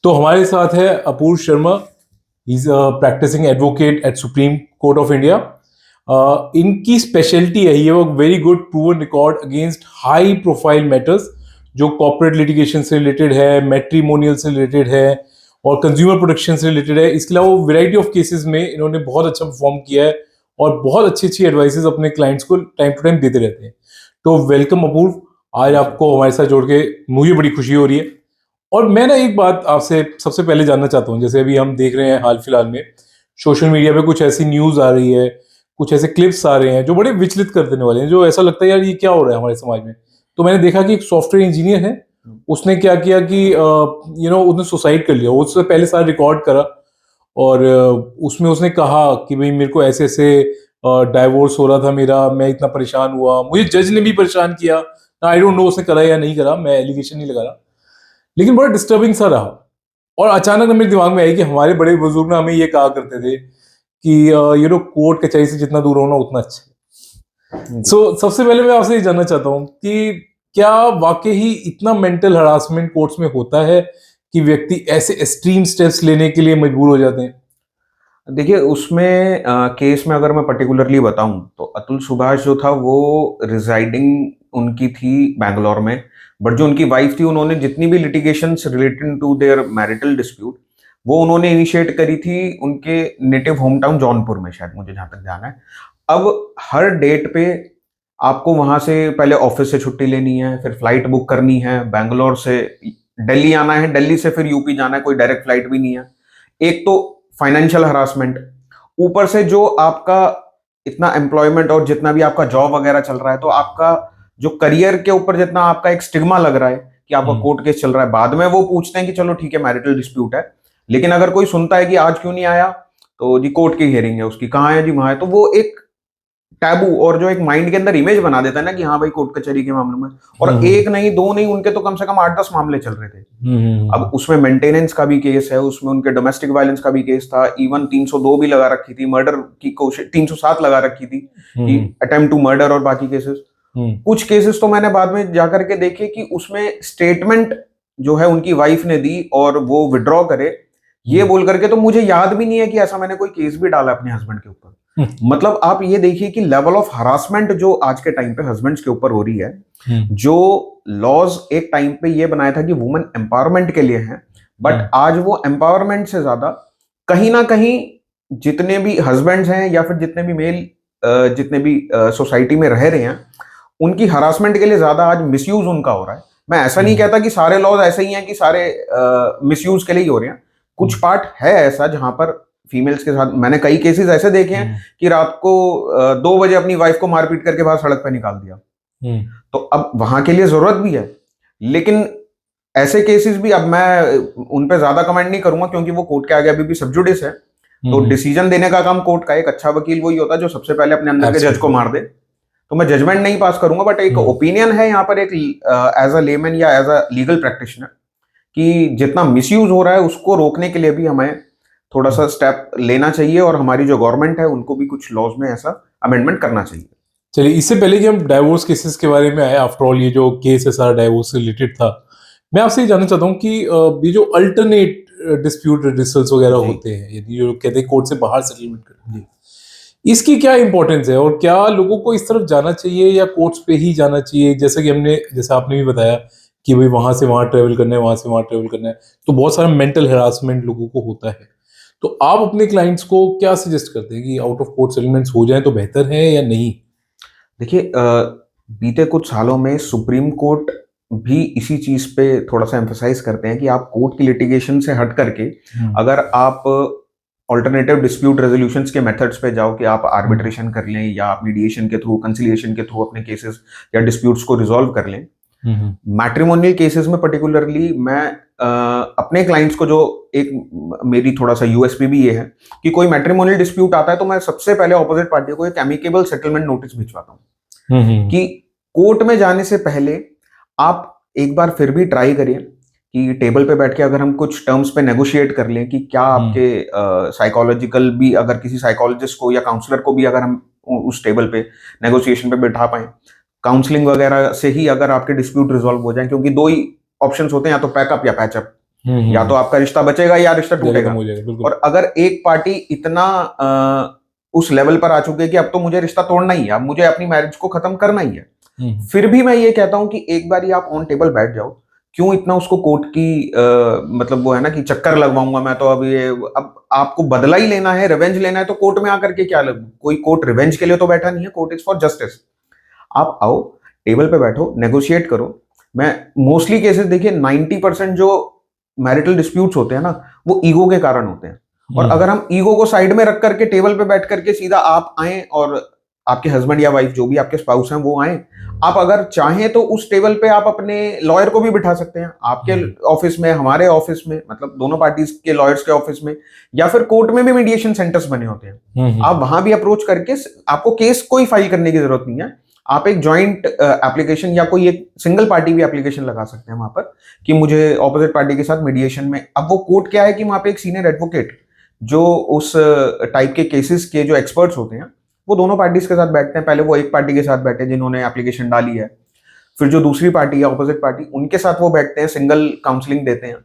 तो हमारे साथ है Apoorva Sharma. He is practising advocate at Supreme Court of India. इनकी स्पेशलिटी है, ये वो very good proven record against high profile matters जो कॉर्पोरेट लिटिगेशन से रिलेटेड है, मैट्रिमोनियल से रिलेटेड है और कंज्यूमर प्रोटेक्शन से रिलेटेड है। इसके अलावा वैरायटी ऑफ केसेस में इन्होंने बहुत अच्छा परफॉर्म किया है और बहुत अच्छी अच्छी एडवाइसेस अपने क्लाइंट्स को टाइम टू टाइम देते रहते हैं। तो वेलकम अपूर्व, आज आपको हमारे साथ जोड़ के मुझे बड़ी खुशी हो रही है। और मैं ना एक बात आपसे सबसे पहले जानना चाहता हूँ, जैसे अभी हम देख रहे हैं हाल फिलहाल में सोशल मीडिया पे कुछ ऐसी न्यूज आ रही है, कुछ ऐसे क्लिप्स आ रहे हैं जो बड़े विचलित कर देने वाले हैं, जो ऐसा लगता है यार ये क्या हो रहा है हमारे समाज में। तो मैंने देखा कि एक सॉफ्टवेयर इंजीनियर है, उसने क्या किया कि उसने सुसाइड कर लिया। उससे पहले सारा रिकॉर्ड करा और उसमें उसने कहा कि भाई मेरे को ऐसे ऐसे डाइवोर्स हो रहा था मेरा, मैं इतना परेशान हुआ, मुझे जज ने भी परेशान किया। आई डोंट नो उसने करा या नहीं करा, मैं एलिगेशन नहीं लगा रहा, लेकिन बड़ा डिस्टर्बिंग सा रहा। और अचानक मेरे दिमाग में आई कि हमारे बड़े बुजुर्ग ना हमें ये कहा करते थे कि कोर्ट कचहरी से जितना दूर होना उतना अच्छा है। सबसे पहले मैं आपसे ये जानना चाहता हूँ कि क्या वाकई ही इतना मेंटल हरासमेंट कोर्ट्स में होता है कि व्यक्ति ऐसे एक्सट्रीम स्टेप्स लेने के लिए मजबूर हो जाते हैं? देखिए उसमें केस में अगर मैं पर्टिकुलरली बताऊं तो अतुल सुभाष जो था वो रिजाइडिंग उनकी थी बैंगलोर में। बट जो उनकी वाइफ थी उन्होंने जितनी भी litigations related to their marital dispute वो उन्होंने इनिशिएट करी थी उनके नेटिव होम टाउन जौनपुर में, शायद मुझे जहां तक ध्यान है। अब हर डेट पे आपको वहां से पहले ऑफिस से छुट्टी लेनी है, फिर फ्लाइट बुक करनी है, बैंगलोर से दिल्ली आना है, दिल्ली से फिर यूपी जाना है, कोई डायरेक्ट फ्लाइट भी नहीं है। एक तो फाइनेंशियल हरासमेंट, ऊपर से जो आपका इतना एम्प्लॉयमेंट और जितना भी आपका जॉब वगैरह चल रहा है, तो आपका जो करियर के ऊपर जितना आपका एक स्टिग्मा लग रहा है कि आपका कोर्ट केस चल रहा है। बाद में वो पूछते हैं कि चलो ठीक है मैरिटल डिस्प्यूट है, लेकिन अगर कोई सुनता है कि आज क्यों नहीं आया, तो जी कोर्ट की हियरिंग है उसकी, कहाँ है जी, वहां है। तो वो एक टैबू और जो एक माइंड के अंदर इमेज बना देता है ना कि हाँ भाई कोर्ट कचहरी के मामले में। और एक नहीं दो नहीं, उनके तो कम से कम 8-10 मामले चल रहे थे। अब उसमें मेंटेनेंस का भी केस है, उसमें उनके डोमेस्टिक वायलेंस का भी केस था, इवन 302 भी लगा रखी थी, मर्डर की कोशिश 307 लगा रखी थी कि अटेम्प्ट टू मर्डर और बाकी केसेस। कुछ केसेस तो मैंने बाद में जाकर के देखे कि उसमें स्टेटमेंट जो है उनकी वाइफ ने दी और वो विड्रॉ करे ये बोल करके, तो मुझे याद भी नहीं है कि ऐसा मैंने कोई केस भी डाला अपने हस्बैंड के ऊपर। मतलब आप ये देखिए कि लेवल ऑफ हरासमेंट जो आज के टाइम पे हस्बैंड्स के ऊपर हो रही है। जो लॉज एक टाइम पे ये बनाया था कि वुमेन एम्पावरमेंट के लिए है, बट आज वो एम्पावरमेंट से ज्यादा कहीं ना कहीं जितने भी हस्बैंड्स हैं या फिर जितने भी मेल जितने भी सोसाइटी में रह रहे हैं, उनकी हरासमेंट के लिए ज्यादा आज मिसयूज उनका हो रहा है। मैं ऐसा नहीं कहता कि सारे लॉज ऐसे ही हैं कि सारे मिसयूज के लिए ही हो रहे हैं। कुछ पार्ट है ऐसा जहां पर फीमेल्स के साथ मैंने कई केसेस ऐसे देखे हैं कि रात को 2 बजे अपनी वाइफ को मारपीट करके बाहर सड़क पे निकाल दिया। तो अब वहां के लिए जरूरत भी है, लेकिन ऐसे केसेस भी अब मैं उन पे ज्यादा कमेंट नहीं करूंगा क्योंकि वो कोर्ट के आगे अभी भी सब जुडिस है। तो डिसीजन देने का काम कोर्ट का, एक अच्छा वकील वही होता है जो सबसे पहले अपने अंदर के जज को मार दे। तो मैं जजमेंट नहीं पास करूंगा, बट एक ओपिनियन है यहाँ पर, एक एज अ लेमैन या एज अ लीगल प्रैक्टिशनर, कि जितना मिसयूज हो रहा है उसको रोकने के लिए भी हमें थोड़ा सा स्टेप लेना चाहिए और हमारी जो गवर्नमेंट है उनको भी कुछ लॉज में ऐसा अमेंडमेंट करना चाहिए। चलिए, इससे पहले कि हम डाइवोर्स केसेस के बारे में आए, आफ्टर ऑल ये जो केस है सारा डाइवोर्स से रिलेटेड था, मैं आपसे ये जानना चाहता हूँ कि ये जो अल्टरनेट डिस्प्यूट रिड्यूसल्स वगैरह होते हैं, यदि जो कहते हैं कोर्ट से बाहर सेटलमेंट करना, इसकी क्या इंपॉर्टेंस है और क्या लोगों को इस तरफ जाना चाहिए या कोर्ट्स पे ही जाना चाहिए? जैसे आपने भी बताया कि भाई वहां से वहां ट्रेवल करना है, वहां से वहां ट्रेवल करना है, तो बहुत सारा मेंटल हेरासमेंट लोगों को होता है। तो आप अपने क्लाइंट्स को क्या सजेस्ट करते हैं कि आउट ऑफ कोर्ट सेटलमेंट्स हो जाए तो बेहतर है या नहीं? देखिए बीते कुछ सालों में सुप्रीम कोर्ट भी इसी चीज पे थोड़ा सा एम्फसाइज करते हैं कि आप कोर्ट की लिटिगेशन से हट करके अगर आप ऑल्टरनेटिव डिस्प्यूट रेजोल्यूशंस के मेथड्स पे जाओ, कि आप आर्बिट्रेशन कर लें या आप मीडिएशन के थ्रू, कंसिलिएशन के थ्रू अपने केसेस या डिस्प्यूट्स को रिजॉल्व कर लें। मैट्रिमोनियल केसेस में पर्टिकुलरली मैं अपने क्लाइंट्स को, जो एक मेरी थोड़ा सा यूएसपी भी ये है कि कोई मैट्रिमोनियल डिस्प्यूट आता है तो मैं सबसे पहले ऑपोजिट पार्टी को एक एमिकेबल सेटलमेंट नोटिस भिजवाता हूँ कि कोर्ट में जाने से पहले आप एक बार फिर भी ट्राई करिए कि टेबल पे बैठ के अगर हम कुछ टर्म्स पे नेगोशिएट कर लें कि क्या आपके साइकोलॉजिकल भी, अगर किसी साइकोलॉजिस्ट को या काउंसलर को भी अगर हम उस टेबल पे नेगोशिएशन पे बैठा पाए, काउंसलिंग वगैरह से ही अगर आपके डिस्प्यूट रिजॉल्व हो जाए, क्योंकि दो ही ऑप्शंस होते हैं, या तो पैकअप या पैचअप। या तो आपका रिश्ता बचेगा या रिश्ता टूटेगा। हो जाएगा, बिल्कुल। और अगर एक पार्टी इतना उस लेवल पर आ चुकी है कि अब तो मुझे रिश्ता तोड़ना ही है, अब मुझे अपनी मैरिज को खत्म करना ही है, फिर भी मैं ये कहता हूं कि एक बार आप ऑन टेबल बैठ जाओ। क्यों इतना उसको कोर्ट की मतलब वो है ना कि चक्कर लगवाऊंगा मैं, तो अब ये अब आपको बदला ही लेना है, रिवेंज लेना है, तो कोर्ट में आकर के क्या कोई कोर्ट रिवेंज के लिए तो बैठा नहीं है, कोर्ट इज फॉर जस्टिस। आप आओ, टेबल पे बैठो, नेगोशिएट करो। मैं मोस्टली केसेस देखिए 90% जो मैरिटल डिस्प्यूट्स होते हैं ना, वो ईगो के कारण होते हैं। और अगर हम ईगो को साइड में रख करके टेबल पे बैठ करके सीधा आप आए और आपके हस्बैंड या वाइफ जो भी आपके स्पाउस हैं वो आए, आप अगर चाहें तो उस टेबल पे आप अपने लॉयर को भी बिठा सकते हैं, आपके ऑफिस में, हमारे ऑफिस में, मतलब दोनों पार्टीज के लॉयर्स के ऑफिस में, या फिर कोर्ट में भी मीडिएशन सेंटर्स बने होते हैं। आप वहां भी अप्रोच करके, आपको केस कोई फाइल करने की जरूरत नहीं है, आप एक जॉइंट एप्लीकेशन या कोई एक सिंगल पार्टी भी एप्लीकेशन लगा सकते हैं वहां पर कि मुझे ऑपोजिट पार्टी के साथ मीडिएशन में। अब वो कोर्ट क्या है कि वहां पे एक सीनियर एडवोकेट जो उस टाइप के केसेस के जो एक्सपर्ट्स होते हैं, वो दोनों पार्टीज के साथ बैठते हैं। पहले वो एक पार्टी के साथ बैठे जिन्होंने एप्लीकेशन डाली है, फिर जो दूसरी पार्टी है ऑपोजिट पार्टी, उनके साथ वो बैठते हैं, सिंगल काउंसलिंग देते हैं,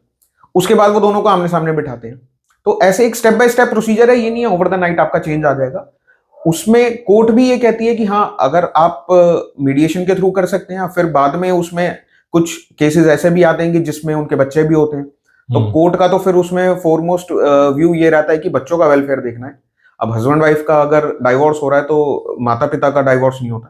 उसके बाद वो दोनों को आमने सामने बिठाते हैं। तो ऐसे एक स्टेप बाय स्टेप प्रोसीजर है, ये नहीं है ओवर द नाइट आपका चेंज आ जाएगा। उसमें कोर्ट भी ये कहती है कि हाँ, अगर आप मीडिएशन के थ्रू कर सकते हैं, फिर बाद में उसमें कुछ केसेस ऐसे भी आते हैं कि जिसमें उनके बच्चे भी होते हैं, तो कोर्ट का तो फिर उसमें फॉरमोस्ट व्यू ये रहता है कि बच्चों का वेलफेयर देखना है। अब हस्बैंड वाइफ का अगर डाइवोर्स हो रहा है तो माता पिता का डाइवोर्स नहीं होता,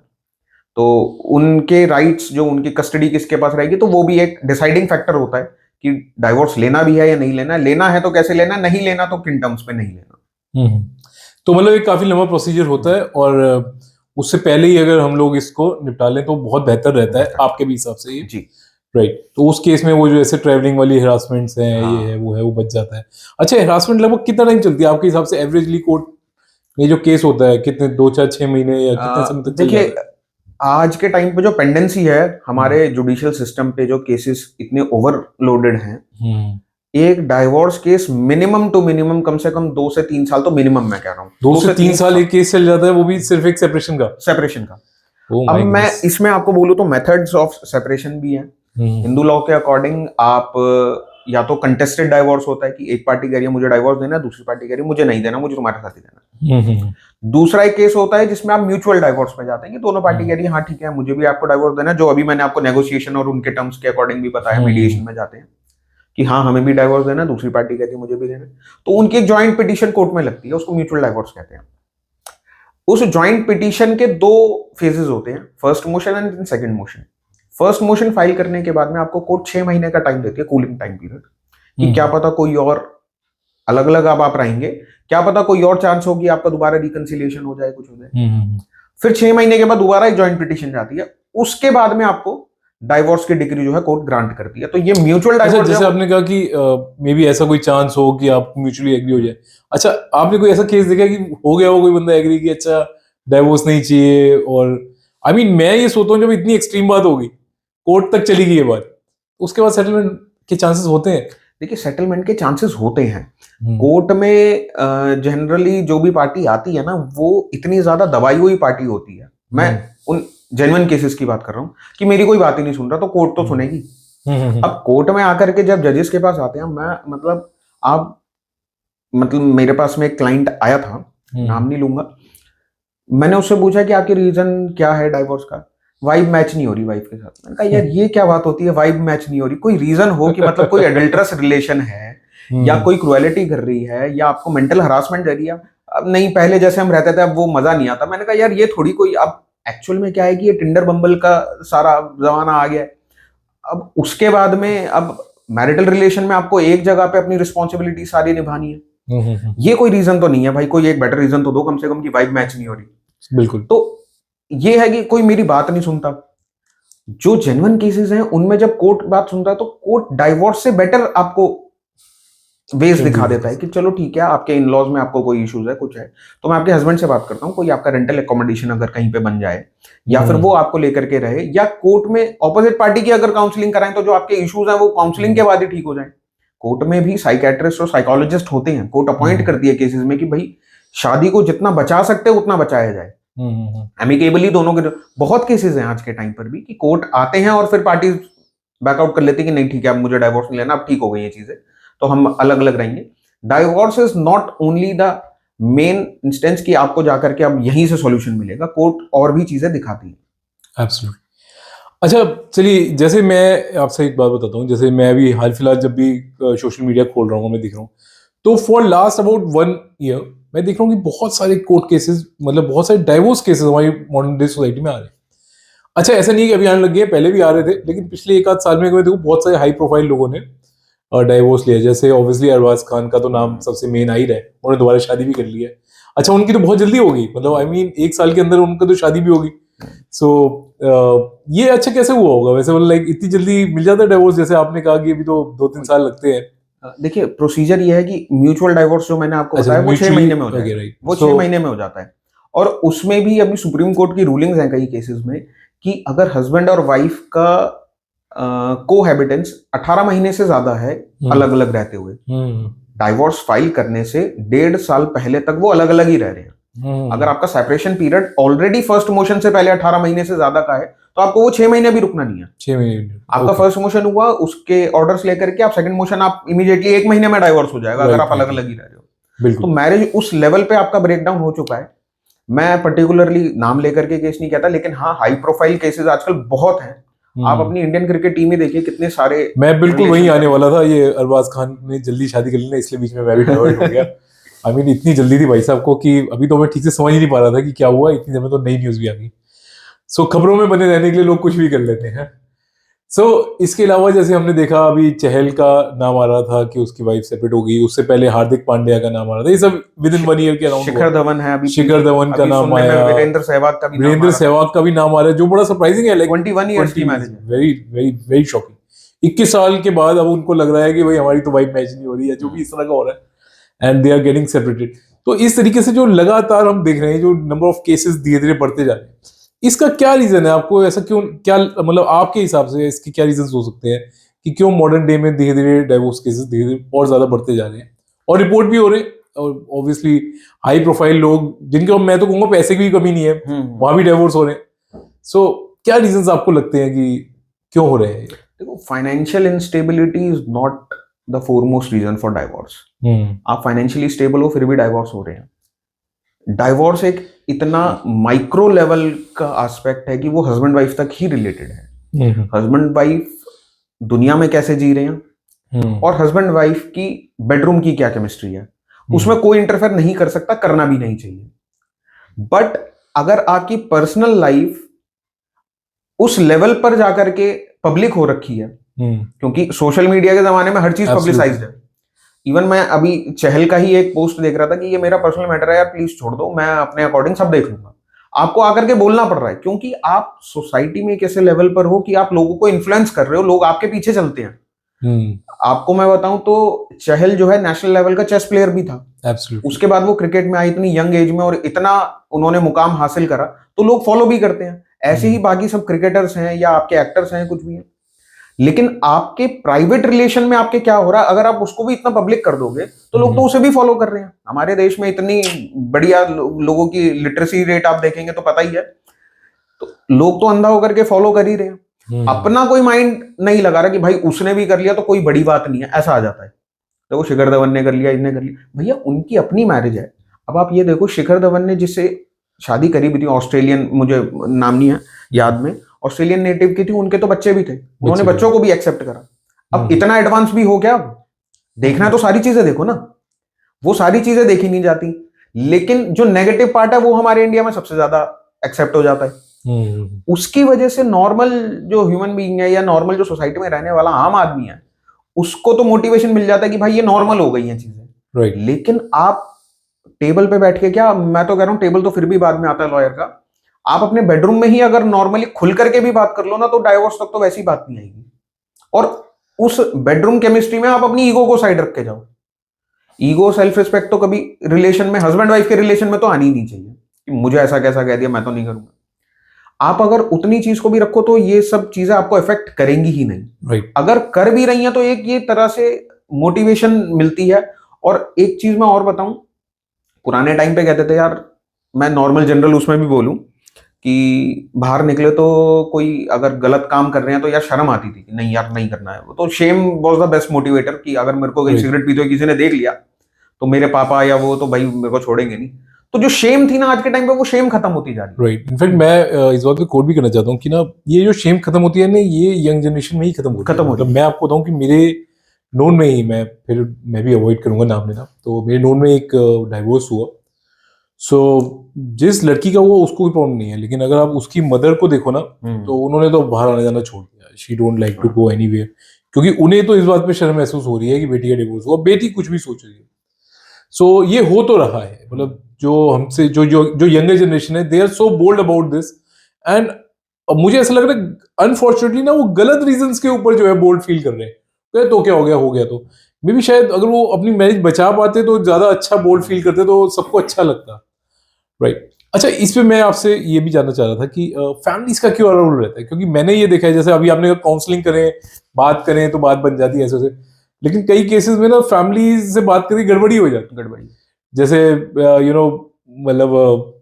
तो उनके राइट्स जो उनकी कस्टडी किसके पास रहेगी, तो वो भी एक डिसाइडिंग फैक्टर होता है कि डाइवोर्स लेना भी है या नहीं लेना है, लेना है तो कैसे लेना है, नहीं लेना तो किन टर्म्स पे नहीं लेना। तो मतलब एक काफी लंबा प्रोसीजर होता है, और उससे पहले ही अगर हम लोग इसको निपटा लें तो बहुत बेहतर रहता है आपके भी हिसाब से ये। जी राइट। तो उस केस में वो जो ऐसे ट्रैवलिंग वाली हरासमेंट्स हैं, हाँ। ये है वो है, वो बच जाता है। अच्छा, हरासमेंट लगभग कितना टाइम चलती है आपके हिसाब से एवरेजली कोर्ट में जो केस होता है? कितने, 2 4 6 महीने या कितने समय तक चल देखिए, जाता है? आज के टाइम पे जो पेंडेंसी है हमारे जुडिशियल सिस्टम पे, जो केसेस इतने ओवरलोडेड हैं, एक divorce case minimum two minimum कम से कम 2 से 3 साल तो मिनिमम मैं कह रहा हूँ, 2 से 3 साल एक केस चल जाता है, वो भी सिर्फ एक सेपरेशन का? सेपरेशन का। Oh अब my मैं goodness. इसमें आपको बोलूं तो मेथड्स ऑफ सेपरेशन भी हैं। हिंदू लॉ के अकॉर्डिंग आप या तो कंटेस्टेड डाइवोर्स होता है कि एक पार्टी कह रही है मुझे डाइवोर्स देना है, दूसरी पार्टी कह रही है मुझे नहीं देना, मुझे तुम्हारे साथ ही देना है। दूसरा एक केस होता है जिसमें आप म्यूचुअल डाइवोर्स में जाते हैं कि दोनों पार्टी कह रही है हाँ ठीक है मुझे भी आपको डाइवोर्स देना है, जो अभी मैंने आपको नेगोशिएशन और उनके टर्म्स के अकॉर्डिंग भी बताया, मीडिएशन में जाते हैं कि हाँ हमें भी डाइवोर्स देना है, दूसरी पार्टी कहती है मुझे भी देना है, तो उनकी एक ज्वाइंट पिटीशन कोर्ट में लगती है, उसको म्यूचुअल डाइवोर्स कहते हैं। उस ज्वाइंट पिटीशन के 2 फेजेस होते हैं, first motion and second motion. First motion file करने के बाद में आपको कोर्ट 6 महीने का टाइम देती है, कूलिंग टाइम पीरियड, कि क्या पता कोई और अलग अलग अब आप रहेंगे, क्या पता कोई और चांस होगी आपका दोबारा रिकंसिलिएशन हो जाए, कुछ हो जाए। फिर 6 महीने के बाद दोबारा एक ज्वाइंट पिटीशन जाती है, उसके बाद में आपको डाइवोर्स की डिग्री जो है कोर्ट ग्रांट करती है। तो ये म्यूचुअल डाइवोर्स, जैसे आपने कहा कि मे बी ऐसा कोई चांस हो कि आप म्यूचुअली एग्री हो जाए। अच्छा, आपने कोई ऐसा केस देखा कि हो गया हो कोई बंदा एग्री कि अच्छा डाइवोर्स नहीं चाहिए, और आई मीन मैं ये सोचता हूँ जब इतनी एक्सट्रीम बात होगी, कोर्ट तक चली गई ये बात, उसके बाद सेटलमेंट के चांसेस होते हैं? देखिए, सेटलमेंट के चांसेस होते हैं। कोर्ट में जनरली जो भी पार्टी आती है ना, वो इतनी ज्यादा दबाई हुई पार्टी होती है। मैं उन जेन्युइन केसेस की बात कर रहा हूँ कि मेरी कोई बात ही नहीं सुन रहा, तो कोर्ट तो सुनेगी। अब कोर्ट में आकर के जब जजेस के पास आते हैं, मैं मतलब मेरे पास में एक क्लाइंट आया था, नाम नहीं लूंगा, मैंने उससे पूछा कि आपके रीजन क्या है डाइवोर्स का? वाइब मैच नहीं हो रही वाइफ के साथ। मैंने कहा यार ये क्या बात होती है, वाइब मैच नहीं हो रही? कोई रीजन हो कि मतलब कोई एडल्टरस रिलेशन है, या कोई क्रुएलिटी कर रही है, या आपको मेंटल हरासमेंट कर रही है। अब नहीं, पहले जैसे हम रहते थे अब वो मजा नहीं आता। मैंने कहा यार ये थोड़ी कोई, अब एक्चुअल में क्या है कि ये टिंडर बम्बल का सारा जमाना आ गया है। अब उसके बाद में अब मैरिटल रिलेशन में आपको एक जगह पे अपनी रिस्पॉन्सिबिलिटी सारी निभानी है। ये कोई रीजन तो नहीं है भाई, कोई एक बेटर रीजन तो दो कम से कम कि वाइब मैच नहीं हो रही। बिल्कुल। तो ये है कि कोई मेरी बात नहीं सुनता। जो जेन्युइन केसेस हैं उनमें जब कोर्ट बात सुनता है तो कोर्ट डाइवोर्स से बेटर आपको वेज दिखा देता है कि चलो ठीक है, आपके इन लॉज में आपको कोई इश्यूज है, कुछ है तो मैं आपके हस्बैंड से बात करता हूँ, कोई आपका रेंटल एकोमोडेशन अगर कहीं पे बन जाए, या फिर वो आपको लेकर के रहे, या कोर्ट में ऑपोजिट पार्टी की अगर काउंसलिंग कराएं तो जो आपके इश्यूज हैं वो काउंसलिंग के बाद ही ठीक हो जाए। कोर्ट में भी साइकेट्रिस्ट और साइकोलॉजिस्ट होते हैं, कोर्ट अपॉइंट करती है केसेस में कि भाई शादी को जितना बचा सकते उतना बचाया जाए, एमिकेबली दोनों के। बहुत केसेस हैं आज के टाइम पर भी कि कोर्ट आते हैं और फिर पार्टी बैकआउट कर लेती है कि नहीं ठीक है अब मुझे डाइवोर्स नहीं लेना, अब ठीक हो गई ये चीजें, तो हम अलग अलग रहेंगे। Divorce is not only the main instance कि आपको जाकर के अब यहीं से सॉल्यूशन मिलेगा, कोर्ट और भी चीजें दिखाती है। एब्सोल्युटली। अच्छा चलिए, जैसे मैं आपसे एक बात बताता हूँ, जैसे मैं अभी हाल फिलहाल जब भी सोशल मीडिया खोल रहा हूँ, मैं देख रहा हूँ, तो फॉर लास्ट अबाउट 1 ईयर मैं देख रहा हूँ कि बहुत सारे कोर्ट केसेस, मतलब बहुत सारे डाइवोर्स केसेस हमारी मॉडर्न डे सोसाइटी में आ रहे हैं। अच्छा, ऐसा नहीं है कि अभी आने लग गए, पहले भी आ रहे थे, लेकिन पिछले 1 आध साल में मैं देखूँ बहुत सारे हाई प्रोफाइल लोगों ने डाइवोर्स लिया। जैसे ऑब्वियसली अरबाज खान का तो नाम सबसे मेन आ ही रहा है, उन्होंने दोबारा शादी भी कर ली है। अच्छा, उनकी तो बहुत जल्दी होगी, मतलब आई मीन 1 साल के अंदर उनका तो शादी भी होगी। सो ये अच्छा कैसे हुआ होगा वैसे, मतलब लाइक इतनी जल्दी मिल जाता है डिवोर्स? जैसे आपने कहा कि अभी तो 2-3 साल लगते हैं। देखिए प्रोसीजर ये है कि म्यूचुअल डाइवोर्स जो मैंने आपको अच्छा, बताया वो 6 महीने में हो ओके, जाएगा, राइट। वो 6 महीने में हो जाता है। और उसमें भी अभी सुप्रीम कोर्ट की रूलिंग्स हैं कई केसेस में कि अगर हस्बैंड और वाइफ का कोहैबिटेंस 18 महीने से ज्यादा है अलग अलग रहते हुए, डाइवोर्स फाइल करने से 1.5 साल पहले तक वो अलग अलग ही रह रहे हैं। अगर आपका separation period already first motion से पहले 18 महीने से ज्यादा का है तो आपको वो 6 महीने भी रुकना नहीं है। 6 महीने आपका फर्स्ट मोशन हुआ, उसके ऑर्डर्स लेकर के आप सेकंड मोशन, आप इमीडिएटली 1 महीने में डाइवोर्स हो जाएगा अगर आप अलग अलग ही रह रहे हो। तो बिल्कुल। मैरिज उस लेवल पे आपका ब्रेकडाउन हो चुका है। मैं पर्टिकुलरली नाम लेकर के केस नहीं कहता, लेकिन हाँ हाई प्रोफाइल केसेस आजकल बहुत हैं। आप अपनी इंडियन क्रिकेट टीम ही देखिए, कितने सारे। मैं बिल्कुल वही आने वाला था, ये अरबाज खान ने जल्दी शादी कर ली ना, इसलिए बीच में मैं भी डाइवर्ट हो गया। आई मीन इतनी जल्दी थी भाई साहब को कि अभी तो मैं ठीक से समझ ही नहीं पा रहा था कि क्या हुआ, इतनी देर में तो नई न्यूज भी आ गई। सो खबरों में बने रहने के लिए लोग कुछ भी कर लेते हैं। सो इसके अलावा जैसे हमने देखा अभी चहल का नाम आ रहा था कि उसकी वाइफ सेपरेट हो गई, उससे पहले हार्दिक पांड्या का नाम आ रहा था, ये सब विद इन 1 ईयर के अराउंड। शिखर धवन है अभी, शिखर धवन का अभी नाम सुनने में आया, वीरेंद्र सहवाग का भी नाम आ वीरेंद्र रहा था। सहवाग का भी नाम आ रहा है, जो बड़ा सरप्राइजिंग है। लाइक 21 ईयर्स की मैरिज है। Very very very shocking. 21 साल के बाद अब उनको लग रहा है कि भाई हमारी तो वाइफ मैच नहीं हो रही है, जो भी इस तरह का हो रहा है, and they are getting separated. तो इस तरीके से जो लगातार हम देख रहे हैं, जो नंबर ऑफ केसेस धीरे धीरे बढ़ते जा रहे हैं, इसका क्या रीजन है? आपको ऐसा क्यों, क्या मतलब आपके हिसाब से इसके क्या रीजन हो सकते हैं कि क्यों मॉडर्न डे में धीरे धीरे डाइवोर्स केसेस धीरे धीरे और ज्यादा बढ़ते जा रहे हैं और रिपोर्ट भी हो रहे हैं? और ऑब्वियसली हाई प्रोफाइल लोग जिनके, मैं तो कहूंगा पैसे की भी कमी नहीं है, वहां भी डाइवोर्स हो रहे हैं। सो क्या रीजंस आपको लगते हैं कि क्यों हो रहे हैं? देखो, financial instability is not the foremost reason for divorce. आप फाइनेंशियली स्टेबल हो फिर भी डाइवोर्स हो रहे हैं। डाइवोर्स एक इतना माइक्रो लेवल का एस्पेक्ट है कि वो हस्बैंड वाइफ तक ही रिलेटेड है। हस्बैंड वाइफ दुनिया में कैसे जी रहे हैं और हस्बैंड वाइफ की बेडरूम की क्या केमिस्ट्री है, उसमें कोई इंटरफेयर नहीं कर सकता, करना भी नहीं चाहिए। बट अगर आपकी पर्सनल लाइफ उस लेवल पर जाकर के पब्लिक हो रखी है, क्योंकि सोशल मीडिया के जमाने में हर चीज पब्लिसाइज्ड है। इवन मैं अभी चहल का ही एक पोस्ट देख रहा था कि ये मेरा पर्सनल मैटर है यार, प्लीज छोड़ दो, मैं अपने अकॉर्डिंग सब देख लूंगा। आपको आकर के बोलना पड़ रहा है क्योंकि आप सोसाइटी में एक ऐसे लेवल पर हो कि आप लोगों को इन्फ्लुएंस कर रहे हो, लोग आपके पीछे चलते हैं। आपको मैं बताऊं तो चहल जो है नेशनल लेवल का चेस प्लेयर भी था। Absolutely. उसके बाद वो क्रिकेट में आई इतनी यंग एज में और इतना उन्होंने मुकाम हासिल करा तो लोग फॉलो भी करते हैं। ऐसे ही बाकी सब क्रिकेटर्स हैं या आपके एक्टर्स हैं, कुछ भी हैं। लेकिन आपके प्राइवेट रिलेशन में आपके क्या हो रहा है, अगर आप उसको भी इतना पब्लिक कर दोगे तो लोग तो उसे भी फॉलो कर रहे हैं। हमारे देश में इतनी बढ़िया लोगों की लिटरेसी रेट आप देखेंगे तो पता ही है, तो लोग तो अंधा होकर के फॉलो कर ही रहे हैं। अपना कोई माइंड नहीं लगा रहा कि भाई उसने भी कर लिया तो कोई बड़ी बात नहीं है, ऐसा आ जाता है। देखो शिखर धवन ने कर लिया, इसने कर लिया, भैया उनकी अपनी मैरिज है। अब आप ये देखो, शिखर धवन ने जिससे शादी करी भी थी, ऑस्ट्रेलियन, मुझे नाम नहीं है याद में, ऑस्ट्रेलियन नेटिव की थी, उनके तो बच्चे भी थे, उन्होंने बच्चों को भी एक्सेप्ट करा। अब इतना एडवांस भी हो गया, अब देखना है तो सारी चीजें देखो ना, वो सारी चीजें देखी नहीं जाती। लेकिन जो नेगेटिव पार्ट है वो हमारे इंडिया में सबसे ज्यादा एक्सेप्ट हो जाता है। उसकी वजह से नॉर्मल जो ह्यूमन बीइंग है या नॉर्मल जो सोसाइटी में रहने वाला आम आदमी है, उसको तो मोटिवेशन मिल जाता है कि भाई ये नॉर्मल हो गई हैं चीजें। राइट। लेकिन आप टेबल पे बैठ के, क्या मैं तो कह रहा हूं टेबल तो फिर भी बाद में आता है लॉयर का, आप अपने बेडरूम में ही अगर नॉर्मली खुल करके भी बात कर लो ना तो डाइवोर्स तक तो वैसी बात नहीं आएगी। और उस बेडरूम केमिस्ट्री में आप अपनी ईगो को साइड रख के जाओ। ईगो, सेल्फ रिस्पेक्ट तो कभी रिलेशन में, हस्बैंड वाइफ के रिलेशन में तो आनी ही नहीं चाहिए कि मुझे ऐसा कैसा कह दिया मैं तो नहीं करूंगा। आप अगर उतनी चीज को भी रखो तो ये सब चीजें आपको इफेक्ट करेंगी ही नहीं। राइट। अगर कर भी रही हैं तो एक ये तरह से मोटिवेशन मिलती है। और एक चीज मैं और बताऊं, पुराने टाइम पे कहते थे यार, मैं नॉर्मल जनरल उसमें भी बोलूं कि बाहर निकले तो कोई अगर गलत काम कर रहे हैं तो यार शर्म आती थी कि नहीं यार नहीं करना है वो, तो shame was the best motivator कि अगर मेरे को कहीं Right. सिगरेट पीते हुए किसी ने देख लिया तो मेरे पापा या वो तो भाई मेरे को छोड़ेंगे नहीं। तो जो शेम थी ना आज के टाइम पे वो शेम खत्म होती जा रही है। राइट, इनफैक्ट मैं इस बात पे कोट भी करना चाहता हूँ कि ना ये जो शेम खत्म होती है ना, ये यंग जनरेशन में ही खत्म होती है। खत्म होती मतलब मैं आपको बताऊं कि मेरे नोन में ही, मैं भी अवॉइड करूंगा नाम लेना, तो मेरे नोन में एक डाइवोर्स हुआ। सो जिस लड़की का हुआ उसको कोई प्रॉब्लम नहीं है, लेकिन अगर आप उसकी मदर को देखो ना, तो उन्होंने तो बाहर आना जाना छोड़ दिया। She don't like to go anywhere, क्योंकि उन्हें तो इस बात पे शर्म महसूस हो रही है कि बेटी का डिवोर्स हुआ, बेटी कुछ भी सोच रही है। सो ये हो तो रहा है, मतलब जो हमसे जो जो जो यंगर जनरेशन है, they are so bold about this. And मुझे ऐसा लग रहा है अनफॉर्चुनेटली ना, वो गलत रीजंस के ऊपर जो है बोल्ड फील कर रहे हैं। तो क्या हो गया तो मे भी शायद अगर वो अपनी मैरिज बचा पाते तो ज्यादा अच्छा बोल्ड फील करते, तो सबको अच्छा लगता। राइट। अच्छा, इस पे मैं आपसे ये भी जानना चाह रहा था कि फैमिलीज का क्यों रोल रहता है, क्योंकि मैंने ये देखा है, जैसे अभी आपने काउंसलिंग करें, बात करें तो बात बन जाती है ऐसे वैसे, लेकिन कई केसेस में ना फैमिली से बात करके गड़बड़ी हो जाती है। गड़बड़ी। जैसे मतलब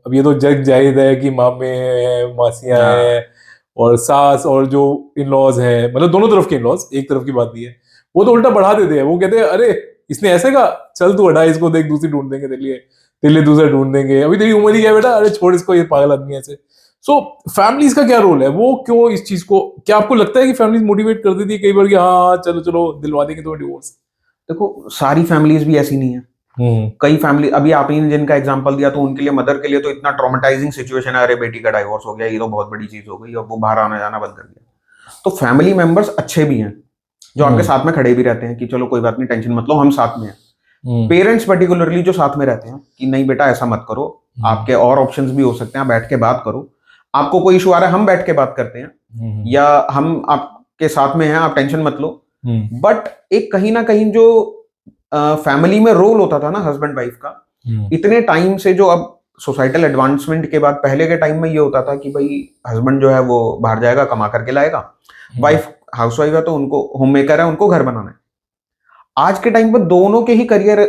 अब ये तो जग जाहिर है कि मामे हैं, मासियां हाँ। हैं, और सास, और जो इन लॉज हैं, मतलब दोनों तरफ के इन लॉज, एक तरफ की बात नहीं है, वो तो उल्टा बढ़ा देते हैं। वो कहते हैं अरे इसने ऐसे कहा, चल तू हटा इसको, देख दूसरी ढूंढ देंगे तेरे लिए दूसरा ढूंढ देंगे, अभी तेरी उम्र ही क्या है बेटा, अरे छोड़ इसको, ये पागल आदमी है ऐसे। सो फैमिलीज का क्या रोल है, वो क्यों इस चीज को, क्या आपको लगता है कि फैमिलीज मोटिवेट कर देती है कई बार कि हाँ हाँ, चलो चलो दिलवा देंगे तुम्हें डिवोर्स? देखो सारी फैमिलीज भी ऐसी नहीं है। कई फैमिली, अभी आपने जिनका एग्जांपल दिया, तो उनके लिए, मदर के लिए तो इतना ट्रॉमेटाइजिंग सिचुएशन है, अरे बेटी का डाइवोर्स हो गया, ये तो बहुत बड़ी चीज हो गई, अब वो बाहर आना जाना बंद कर दिया। तो फैमिली मेंबर्स अच्छे भी हैं जो आपके साथ में खड़े भी रहते हैं कि चलो कोई बात नहीं, टेंशन मत लो, हम साथ में हैं। पेरेंट्स पर्टिकुलरली जो साथ में रहते हैं कि नहीं बेटा ऐसा मत करो, आपके और ऑप्शंस भी हो सकते हैं, आप बैठ के बात करो, आपको कोई इशू आ रहा है हम बैठ के बात करते हैं, या हम आपके साथ में हैं, आप टेंशन मत लो। बट एक कहीं ना कहीं जो फैमिली में रोल होता था ना हस्बैंड वाइफ का, इतने टाइम से, जो अब सोसाइटल एडवांसमेंट के बाद, पहले के टाइम में ये होता था कि भाई हस्बैंड जो है वो बाहर जाएगा, कमा करके लाएगा, वाइफ हाउसवाइफ है तो उनको, होम मेकर है, उनको घर बनाना है। आज के टाइम पर दोनों के ही करियर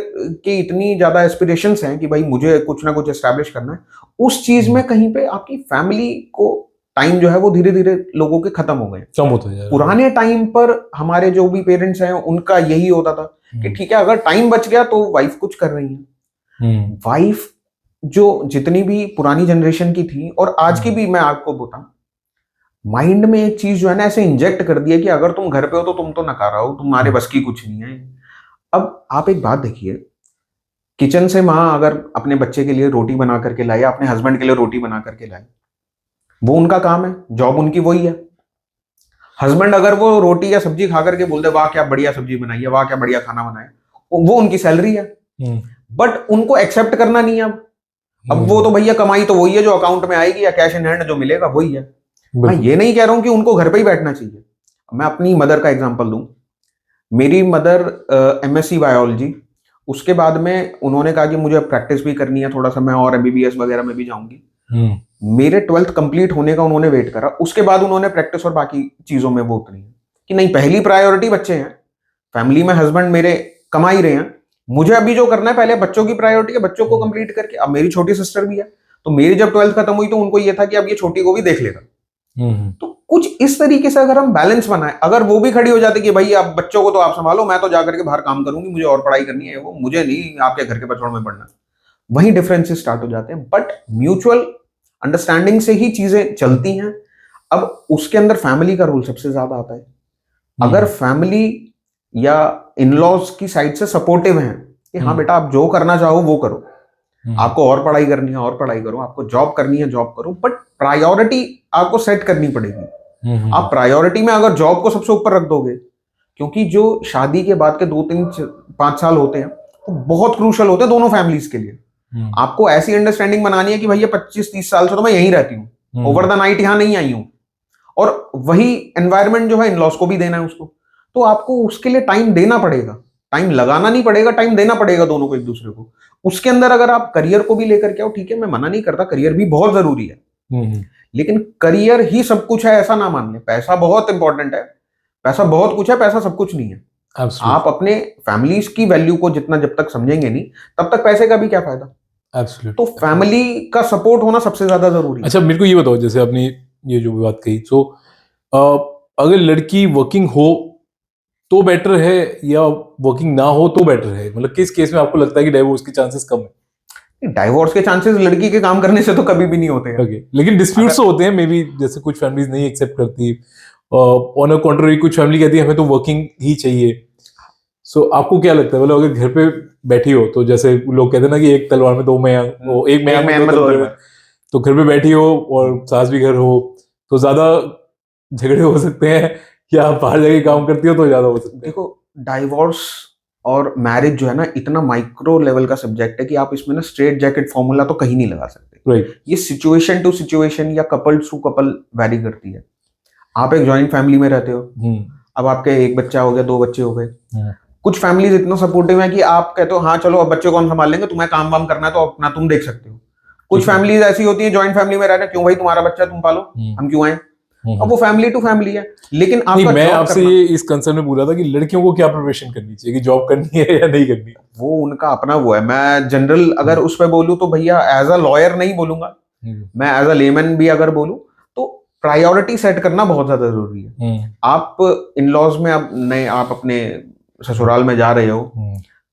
के इतनी ज्यादा एस्पिरेशंस हैं कि भाई मुझे कुछ ना कुछ एस्टैब्लिश करना है। उस चीज में कहीं पे आपकी फैमिली को टाइम जो है वो धीरे धीरे लोगों के खत्म हो गए। कम होता है। पुराने टाइम पर हमारे जो भी पेरेंट्स हैं उनका यही होता था कि ठीक है अगर टाइम बच गया तो वाइफ कुछ कर रही है। वाइफ जो जितनी भी पुरानी जनरेशन की थी और आज की भी, मैं आपको बताऊं, माइंड में एक चीज जो है ना ऐसे इंजेक्ट कर दिया कि अगर तुम घर पे हो तो तुम तो नकारा हो, तुम्हारे बस की कुछ नहीं है। अब आप एक बात देखिए, किचन से माँ अगर अपने बच्चे के लिए रोटी बना करके लाए, अपने हस्बैंड के लिए रोटी बना करके लाए, वो उनका काम है, जॉब उनकी वही है। हस्बैंड अगर वो रोटी या सब्जी खा करके बोल दे वाह क्या बढ़िया सब्जी बनाई है, वाह क्या बढ़िया खाना बनाया, वो उनकी सैलरी है। बट उनको एक्सेप्ट करना नहीं है। अब वो तो भैया कमाई तो वही है जो अकाउंट में आएगी, या कैश इन हैंड जो मिलेगा वही है। मैं ये नहीं कह रहा हूं कि उनको घर पे ही बैठना चाहिए। मैं अपनी मदर का एग्जांपल दूं। मेरी मदर एमएससी बायोलॉजी, उसके बाद में उन्होंने कहा कि मुझे प्रैक्टिस भी करनी है थोड़ा सा, मैं और एमबीबीएस वगैरह में भी जाऊंगी। मेरे 12th कंप्लीट होने का उन्होंने वेट करा, उसके बाद उन्होंने प्रैक्टिस और बाकी चीजों में वो उतरी है कि नहीं, पहली प्रायोरिटी बच्चे हैं, फैमिली में हस्बैंड मेरे कमा ही रहे हैं, मुझे अभी जो करना है पहले बच्चों की प्रायोरिटी है, बच्चों को कंप्लीट करके। अब मेरी छोटी सिस्टर भी है, तो मेरी जब 12th खत्म हुई तो उनको ये था कि अब ये छोटी को भी देख लेगा। तो कुछ इस तरीके से अगर हम बैलेंस बनाए, अगर वो भी खड़ी हो जाती कि भाई अब बच्चों को तो आप संभालो, मैं तो जाकर के बाहर काम करूंगी, मुझे और पढ़ाई करनी है, वो मुझे नहीं आपके घर के बछौड़ में पढ़ना, वही डिफरेंसेस स्टार्ट हो जाते हैं। बट म्यूचुअल अंडरस्टैंडिंग से ही चीजें चलती हैं। अब उसके अंदर फैमिली का रोल सबसे ज्यादा आता है। अगर फैमिली या इन-लॉज की साइड से सपोर्टिव हैं कि हाँ बेटा आप जो करना चाहो वो करो, आपको और पढ़ाई करनी है और पढ़ाई करो, आपको जॉब करनी है जॉब करो, बट प्रायोरिटी आपको सेट करनी पड़ेगी। आप प्रायोरिटी में अगर जॉब को सबसे ऊपर रख दोगे, क्योंकि जो शादी के बाद के 2-3-5 साल होते हैं वो बहुत क्रूशल होते हैं दोनों फैमिलीज के लिए। आपको ऐसी अंडरस्टैंडिंग बनानी है कि भैया 25-30 साल से तो मैं यहीं रहती हूँ, ओवर द नाइट यहां नहीं आई हूं, और वही एनवायरमेंट जो है इन-लॉज को भी देना है उसको, तो आपको उसके लिए टाइम देना पड़ेगा। टाइम लगाना नहीं पड़ेगा, टाइम देना पड़ेगा दोनों को एक दूसरे को। उसके अंदर अगर आप करियर को भी लेकर के आओ, ठीक है मैं मना नहीं करता, करियर भी बहुत जरूरी है, लेकिन करियर ही सब कुछ है ऐसा ना मान ले। पैसा बहुत इंपॉर्टेंट है, पैसा बहुत कुछ है, पैसा सब कुछ नहीं है। आप अपने फैमिलीज की वैल्यू को जितना जब तक समझेंगे नहीं, तब तक पैसे का भी क्या फायदा। एब्सोल्युटली। तो फैमिली का सपोर्ट होना सबसे ज्यादा जरूरी है। अच्छा, मेरे को ये बताओ, जैसे आपने ये जो भी बात कही, तो अगर लड़की वर्किंग हो तो बेटर है या वर्किंग ना हो तो बेटर है? मतलब किस केस में आपको लगता है कि डाइवोर्स के चांसेस कम है? डाइवोर्स के चांसेस लड़की के काम करने से तो कभी भी नहीं होते हैं। ओके, लेकिन डिस्प्यूट्स अगर तो होते हैं मे बी, जैसे कुछ फैमिलीज नहीं एक्सेप्ट करती, ऑन अ कॉन्ट्ररी कुछ फैमिली कहती है हमें तो वर्किंग ही चाहिए। सो आपको क्या लगता है, मतलब अगर घर पे बैठी हो, तो जैसे लोग कहते हैं ना कि एक तलवार में दो मयांक, वो एक मयांक में दो में दो तलवारें, तलवार। तो घर पे बैठी हो और सास भी घर हो, तो ज्यादा झगड़े हो सकते हैं, या आप बाहर जाके काम करती हो तो ज्यादा हो सकते हैं? देखो, डाइवोर्स और मैरिज जो है ना, इतना माइक्रो लेवल का सब्जेक्ट है कि आप इसमें ना स्ट्रेट जैकेट फॉर्मूला तो कहीं नहीं लगा सकते। राइट। ये सिचुएशन टू सिचुएशन या कपल टू कपल वैरी करती है। आप एक जॉइंट फैमिली में रहते हो, हम्म। अब आपके एक बच्चा हो गया, दो बच्चे हो गए। हम्म। कुछ फैमिलीज इतना सपोर्टिव है कि आप कहते हो हाँ चलो अब बच्चे कौन संभाल लेंगे, तुम्हें काम वाम करना है तो अपना तुम देख सकते हो। कुछ ठीक है। फैमिलीज ऐसी होती है जॉइंट फैमिली में रहना, क्यों भाई तुम्हारा बच्चा तुम पालो, हम क्यों आए। अब वो फैमिली टू फैमिली है, लेकिन नहीं, आपका मैं जॉब आपसे करना ये इस कंसर्न में पूछ रहा था कि लड़कियों को क्या प्रिपरेशन करनी चाहिए, कि जॉब करनी है या नहीं करनी? वो उनका अपना वो है। मैं जनरल अगर उस पर बोलूं तो भैया एज अ लॉयर नहीं बोलूंगा, मैं एज अ लेमन भी अगर बोलूं तो प्रायोरिटी सेट करना बहुत ज्यादा जरूरी है। आप इन लॉज में आप नए आप अपने ससुराल में जा रहे हो,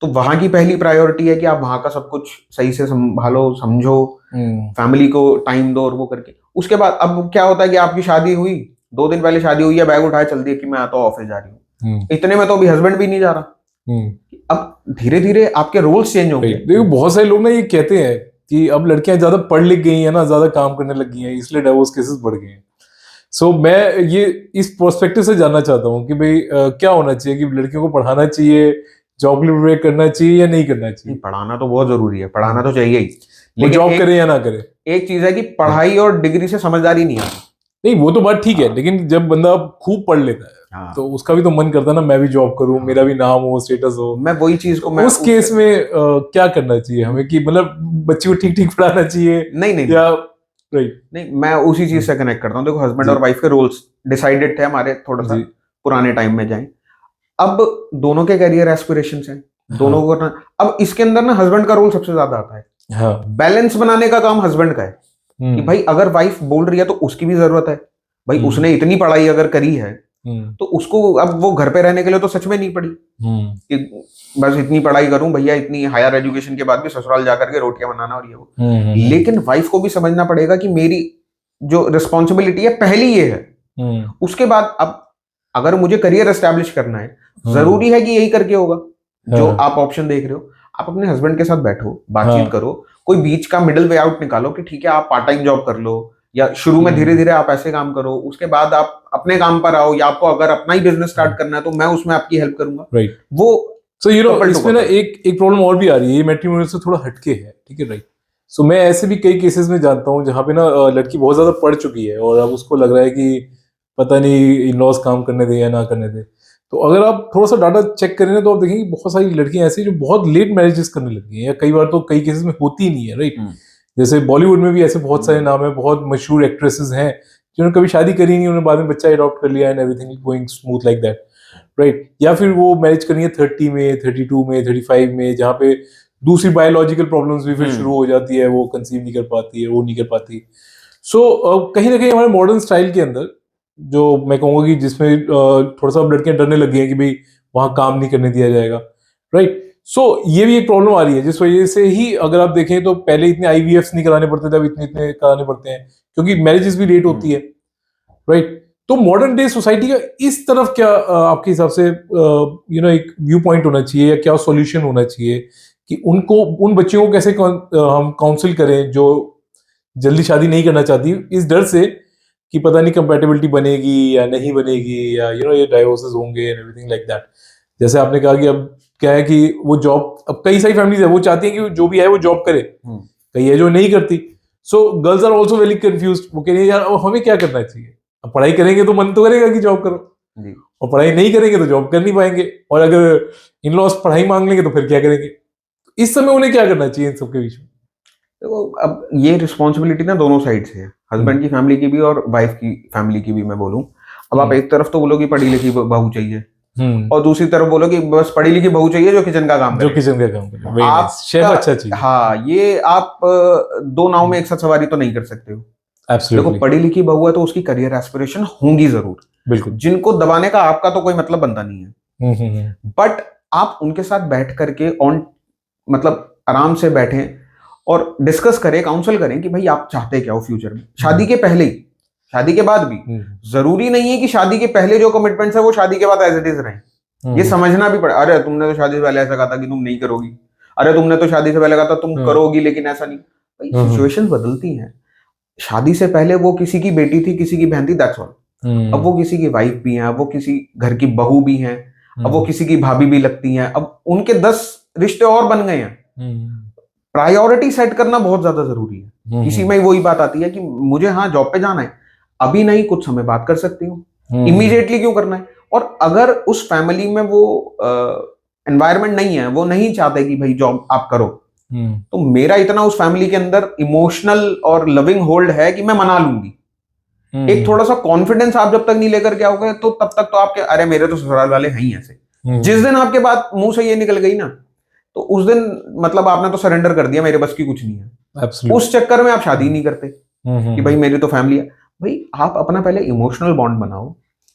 तो वहां की पहली प्रायोरिटी है कि आप वहां का सब कुछ सही से संभालो, समझो, फैमिली को टाइम दो और वो करके। उसके बाद अब क्या होता है कि आपकी शादी हुई, 2 दिन पहले शादी हुई है, बैग उठाए चल दिए कि मैं तो ऑफिस जा रही हूँ, इतने में तो अभी हस्बैंड भी नहीं जा रहा। अब धीरे धीरे आपके रोल्स चेंज होंगे। देखो, बहुत सारे लोग ना ये कहते हैं कि अब लड़कियां ज्यादा पढ़ लिख गई हैं ना, ज्यादा काम करने लग गई हैं, इसलिए डाइवोर्स केसेस बढ़ गए हैं। सो मैं ये इस पर्सपेक्टिव से जानना चाहता हूँ कि भाई क्या होना चाहिए, कि लड़कियों को पढ़ाना चाहिए, जॉब के लिए प्रिपेयर करना चाहिए या नहीं करना नहीं, चाहिए? पढ़ाना तो बहुत जरूरी है, पढ़ाना तो चाहिए ही, वो लेकिन जॉब करे या ना करे। एक चीज है कि पढ़ाई और डिग्री से समझदारी नहीं आती। नहीं, वो तो बात ठीक है, लेकिन जब बंदा खूब पढ़ लेता है हाँ, तो उसका भी तो मन करता है ना, मैं भी जॉब करूं, मेरा भी नाम हो, स्टेटस हो। मैं वही चीज को मैं उस केस में क्या करना चाहिए हमें, कि मतलब बच्ची को ठीक ठीक पढ़ाना चाहिए नहीं नहीं या? राइट। नहीं, मैं उसी चीज से कनेक्ट करता हूँ। देखो, हस्बैंड जी। और वाइफ के रोल्स डिसाइडेड थे हमारे, थोड़ा सा जी। पुराने टाइम में जाएं। अब दोनों के करियर एस्पिरेशंस हैं, दोनों को करना। अब इसके अंदर ना हस्बैंड का रोल सबसे ज्यादा आता है। हाँ। बैलेंस बनाने का काम हस्बैंड का है कि भाई अगर वाइफ बोल रही है तो उसकी भी जरूरत है। भाई उसने इतनी पढ़ाई अगर करी है तो उसको, अब वो घर पे रहने के लिए तो सच में नहीं पढ़ी कि बस इतनी पढ़ाई करूं भैया, इतनी हायर एजुकेशन के बाद भी ससुराल जाकर के रोटियां बनाना और ये वो। लेकिन वाइफ को भी समझना पड़ेगा कि मेरी जो रिस्पॉन्सिबिलिटी है पहली ये है, उसके बाद अब अगर मुझे करियर एस्टेब्लिश करना है, जरूरी है कि यही करके होगा जो आप ऑप्शन देख रहे हो। आप अपने हस्बैंड के साथ बैठो, बातचीत करो, कोई बीच का मिडिल वे आउट निकालो कि ठीक है आप पार्ट टाइम जॉब कर लो, या शुरू में धीरे धीरे आप ऐसे काम करो, उसके बाद आप अपने काम पर आओ, या आपको अगर अपना ही बिजनेस स्टार्ट करना है तो मैं उसमें आपकी हेल्प करूंगा। राइट। वो सो couple to इसमें ना couple। एक प्रॉब्लम और भी आ रही है, ये मैट्रिमोनियल से थोड़ा हटके है, ठीक है, राइट। सो मैं ऐसे भी कई केसेस में जानता हूँ जहाँ पे ना लड़की बहुत ज्यादा पढ़ चुकी है और अब उसको लग रहा है कि पता नहीं इन लॉज काम करने दे या ना करने दे। तो अगर आप थोड़ा सा डाटा चेक करें ना, तो आप देखेंगे बहुत सारी लड़कियां ऐसी जो बहुत लेट मैरिजेस करने लगी हैं, या कई बार तो कई केसेस में होती ही नहीं है, राइट। जैसे बॉलीवुड में भी ऐसे बहुत सारे नाम है, बहुत मशहूर एक्ट्रेसेस हैं जिन्होंने कभी शादी करी नहीं, उन्होंने बाद में बच्चा अडॉप्ट कर लिया and everything going smooth like that, right. या फिर वो मैरिज करनी है 30 में, 32 में, 35 में, जहाँ पे दूसरी बायोलॉजिकल प्रॉब्लम्स भी फिर शुरू हो जाती है, वो कंसीव नहीं कर पाती है, वो नहीं कर पाती। सो कहीं ना कहीं हमारे मॉडर्न स्टाइल के अंदर, जो मैं कहूँगा कि जिसमें थोड़ा सा अब लड़कियां डरने लग गई हैं कि भाई वहां काम नहीं करने दिया जाएगा, राइट। सो ये भी एक प्रॉब्लम आ रही है, जिस वजह से ही अगर आप देखें तो पहले इतने आईवीएफ नहीं कराने पड़ते थे, अब इतने इतने कराने पड़ते हैं, क्योंकि मैरिजेस भी लेट होती है, राइट। तो मॉडर्न डे सोसाइटी का इस तरफ क्या आपके हिसाब से एक व्यू पॉइंट होना चाहिए, या क्या सॉल्यूशन होना चाहिए, कि उनको, उन बच्चियों को कैसे हम काउंसिल करें जो जल्दी शादी नहीं करना चाहती, इस डर से कि पता नहीं कंपैटिबिलिटी बनेगी या नहीं बनेगी, या ये डाइवोर्सेस होंगे एंड एवरीथिंग लाइक दैट। जैसे आपने कहा कि अब क्या है कि वो जॉब, अब कई सारी फैमिलीज है वो चाहती है कि जो भी है वो जॉब करे, कई है जो नहीं करती। So girls are also very confuse, वो कह रही है यार अब हमें क्या करना चाहिए, अब पढ़ाई करेंगे तो मन तो करेगा कि जॉब करो, और पढ़ाई नहीं करेंगे तो जॉब कर नहीं पाएंगे, और अगर इन लॉज पढ़ाई मांग लेंगे तो फिर क्या करेंगे। इस समय उन्हें क्या करना चाहिए इन सबके बीच में? देखो, अब ये रिस्पॉन्सिबिलिटी ना दोनों साइड से है, हस्बैंड की फैमिली की भी और वाइफ की फैमिली की भी मैं बोलूं। अब आप एक तरफ तो बोलो कि पढ़ी लिखी बहू चाहिए, और दूसरी तरफ बोलो कि बस पढ़ी लिखी बहू चाहिए जो किचन का काम जो करे। किचन का काम करे, Very आप nice. शेफ अच्छा चाहिए। हाँ, ये आप दो नाव में एक साथ सवारी तो नहीं कर सकते हो। देखो, एब्सोल्युटली, पढ़ी लिखी बहू है तो उसकी करियर एस्पिरेशन होंगी जरूर, बिल्कुल। जिनको दबाने का आपका तो कोई मतलब बनता नहीं है। हम्म। बट आप उनके साथ बैठ करके ऑन मतलब आराम से बैठें और डिस्कस करें, काउंसल करें कि भाई आप चाहते क्या हो फ्यूचर में, शादी के पहले ही, शादी के बाद भी। जरूरी नहीं है कि शादी के पहले जो कमिटमेंट्स है वो शादी के बाद एज इट इज रहें। ये समझना भी पड़ा। अरे तुमने तो शादी से पहले ऐसा कहा था कि तुम नहीं करोगी, अरे तुमने तो शादी से पहले कहा था तुम करोगी लेकिन ऐसा नहीं। भाई सिचुएशंस बदलती हैं। शादी से पहले वो किसी की बेटी थी, किसी की बहन थी, दैट्स ऑल। अब वो किसी की वाइफ भी हैं, अब वो किसी घर की बहू भी हैं, अब वो किसी की भाभी भी लगती हैं, अब उनके 10 रिश्ते और बन गए हैं। प्रायोरिटी सेट करना बहुत ज्यादा जरूरी है। इसी में वही बात आती है कि मुझे हाँ जॉब पे जाना है, अभी नहीं, कुछ समय बात कर सकती हूँ, इमीडिएटली क्यों करना है। और अगर उस फैमिली में वो एनवायरनमेंट नहीं है, वो नहीं चाहते कि भाई जॉब आप करो, तो मेरा इतना उस फैमिली के अंदर इमोशनल और लविंग होल्ड है कि मैं मना लूंगी। एक थोड़ा सा कॉन्फिडेंस आप जब तक नहीं लेकर के आओगे तो तब तक तो आपके अरे मेरे तो ससुराल वाले हैं ही ऐसे। जिस दिन आपके बात मुंह से ये निकल गई ना, तो उस दिन मतलब आपने तो सरेंडर कर दिया, मेरे बस की कुछ नहीं है। Absolutely. उस चक्कर में आप शादी नहीं करते कि भाई मेरी तो फैमिली है। भाई आप अपना पहले इमोशनल बॉन्ड बनाओ,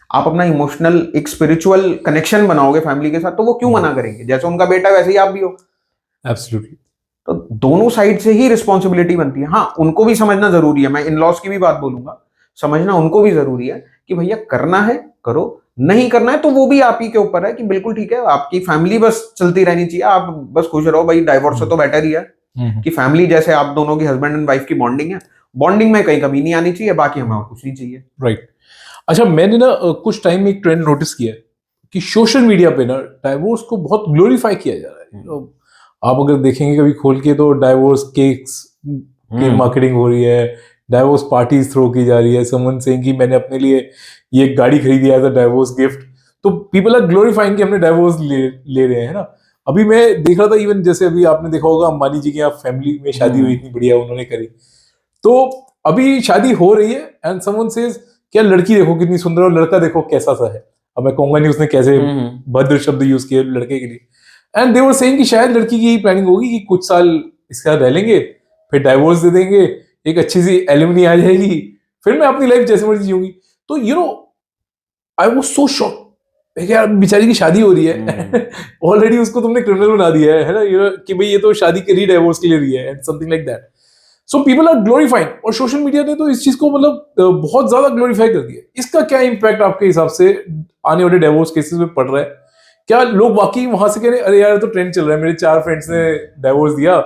आप अपना इमोशनल एक स्पिरिचुअल कनेक्शन बनाओगे फैमिली के साथ, तो वो क्यों मना करेंगे। जैसे उनका बेटा वैसे ही आप भी हो। एब्सोल्युटली। तो दोनों साइड से ही रिस्पॉन्सिबिलिटी बनती है। हाँ, उनको भी समझना जरूरी है, मैं इन लॉज की भी बात बोलूंगा, समझना उनको भी जरूरी है कि भैया करना है करो, नहीं करना है तो वो भी आप ही के ऊपर है कि बिल्कुल ठीक है, आपकी फैमिली बस चलती रहनी चाहिए, आप बस खुश रहो। भाई डाइवोर्स से तो बेटर ही है कि फैमिली जैसे आप दोनों की हस्बैंड एंड वाइफ की बॉन्डिंग है, बॉन्डिंग में कहीं कमी नहीं आनी चाहिए, बाकी हमें और कुछ नहीं चाहिए। राइट। अच्छा, मैंने ना कुछ टाइम में एक ट्रेंड नोटिस किया है कि सोशल मीडिया पे ना डाइवोर्स को बहुत ग्लोरीफाई किया जा रहा है। आप अगर देखेंगे कभी खोल के तो डाइवोर्स केक्स की मार्केटिंग हो रही है, डाइवोर्स पार्टीज थ्रो की जा रही है, समवन सेइंग कि मैंने अपने लिए ये एक गाड़ी खरीदी एज अ डाइवोर्स गिफ्ट। तो पीपल आर ग्लोरीफाइंग कि हमने डाइवोर्स ले रहे हैं ना। अभी मैं देख रहा था, इवन जैसे अभी आपने देखा होगा अंबानी जी की यहाँ फैमिली में शादी हुई, इतनी बढ़िया उन्होंने करी। तो अभी शादी हो रही है एंड समवन सेज क्या लड़की देखो कितनी सुंदर और लड़का देखो कैसा सा है। अब मैं कहूंगा नहीं उसने कैसे भद्र शब्द यूज किए लड़के के लिए। एंड दे वर सेइंग कि शायद लड़की की यही प्लानिंग होगी कि कुछ साल इसके साथ रह लेंगे, फिर डाइवोर्स दे देंगे, एक अच्छी सी एलिमनी आ जाएगी, फिर मैं अपनी लाइफ जैसे मर्जी जीऊंगी। तो you know I was so shocked यार, बेचारी की शादी हो रही है ऑलरेडी उसको तुमने क्रिमिनल बना दिया है ना, यू नो कि भाई ये तो शादी के लिए डाइवोर्स के लिए रही है and something like that. So people are glorifying, और सोशल मीडिया ने तो इस चीज को मतलब बहुत ज्यादा ग्लोरीफाई कर दिया। इसका क्या इम्पैक्ट आपके हिसाब से आने वाले डाइवोर्स केसेस में पड़ रहा है? क्या लोग वाकई वहां से कह रहे हैं अरे यार तो ट्रेंड चल रहा है, मेरे 4 फ्रेंड्स ने डाइवोर्स दिया,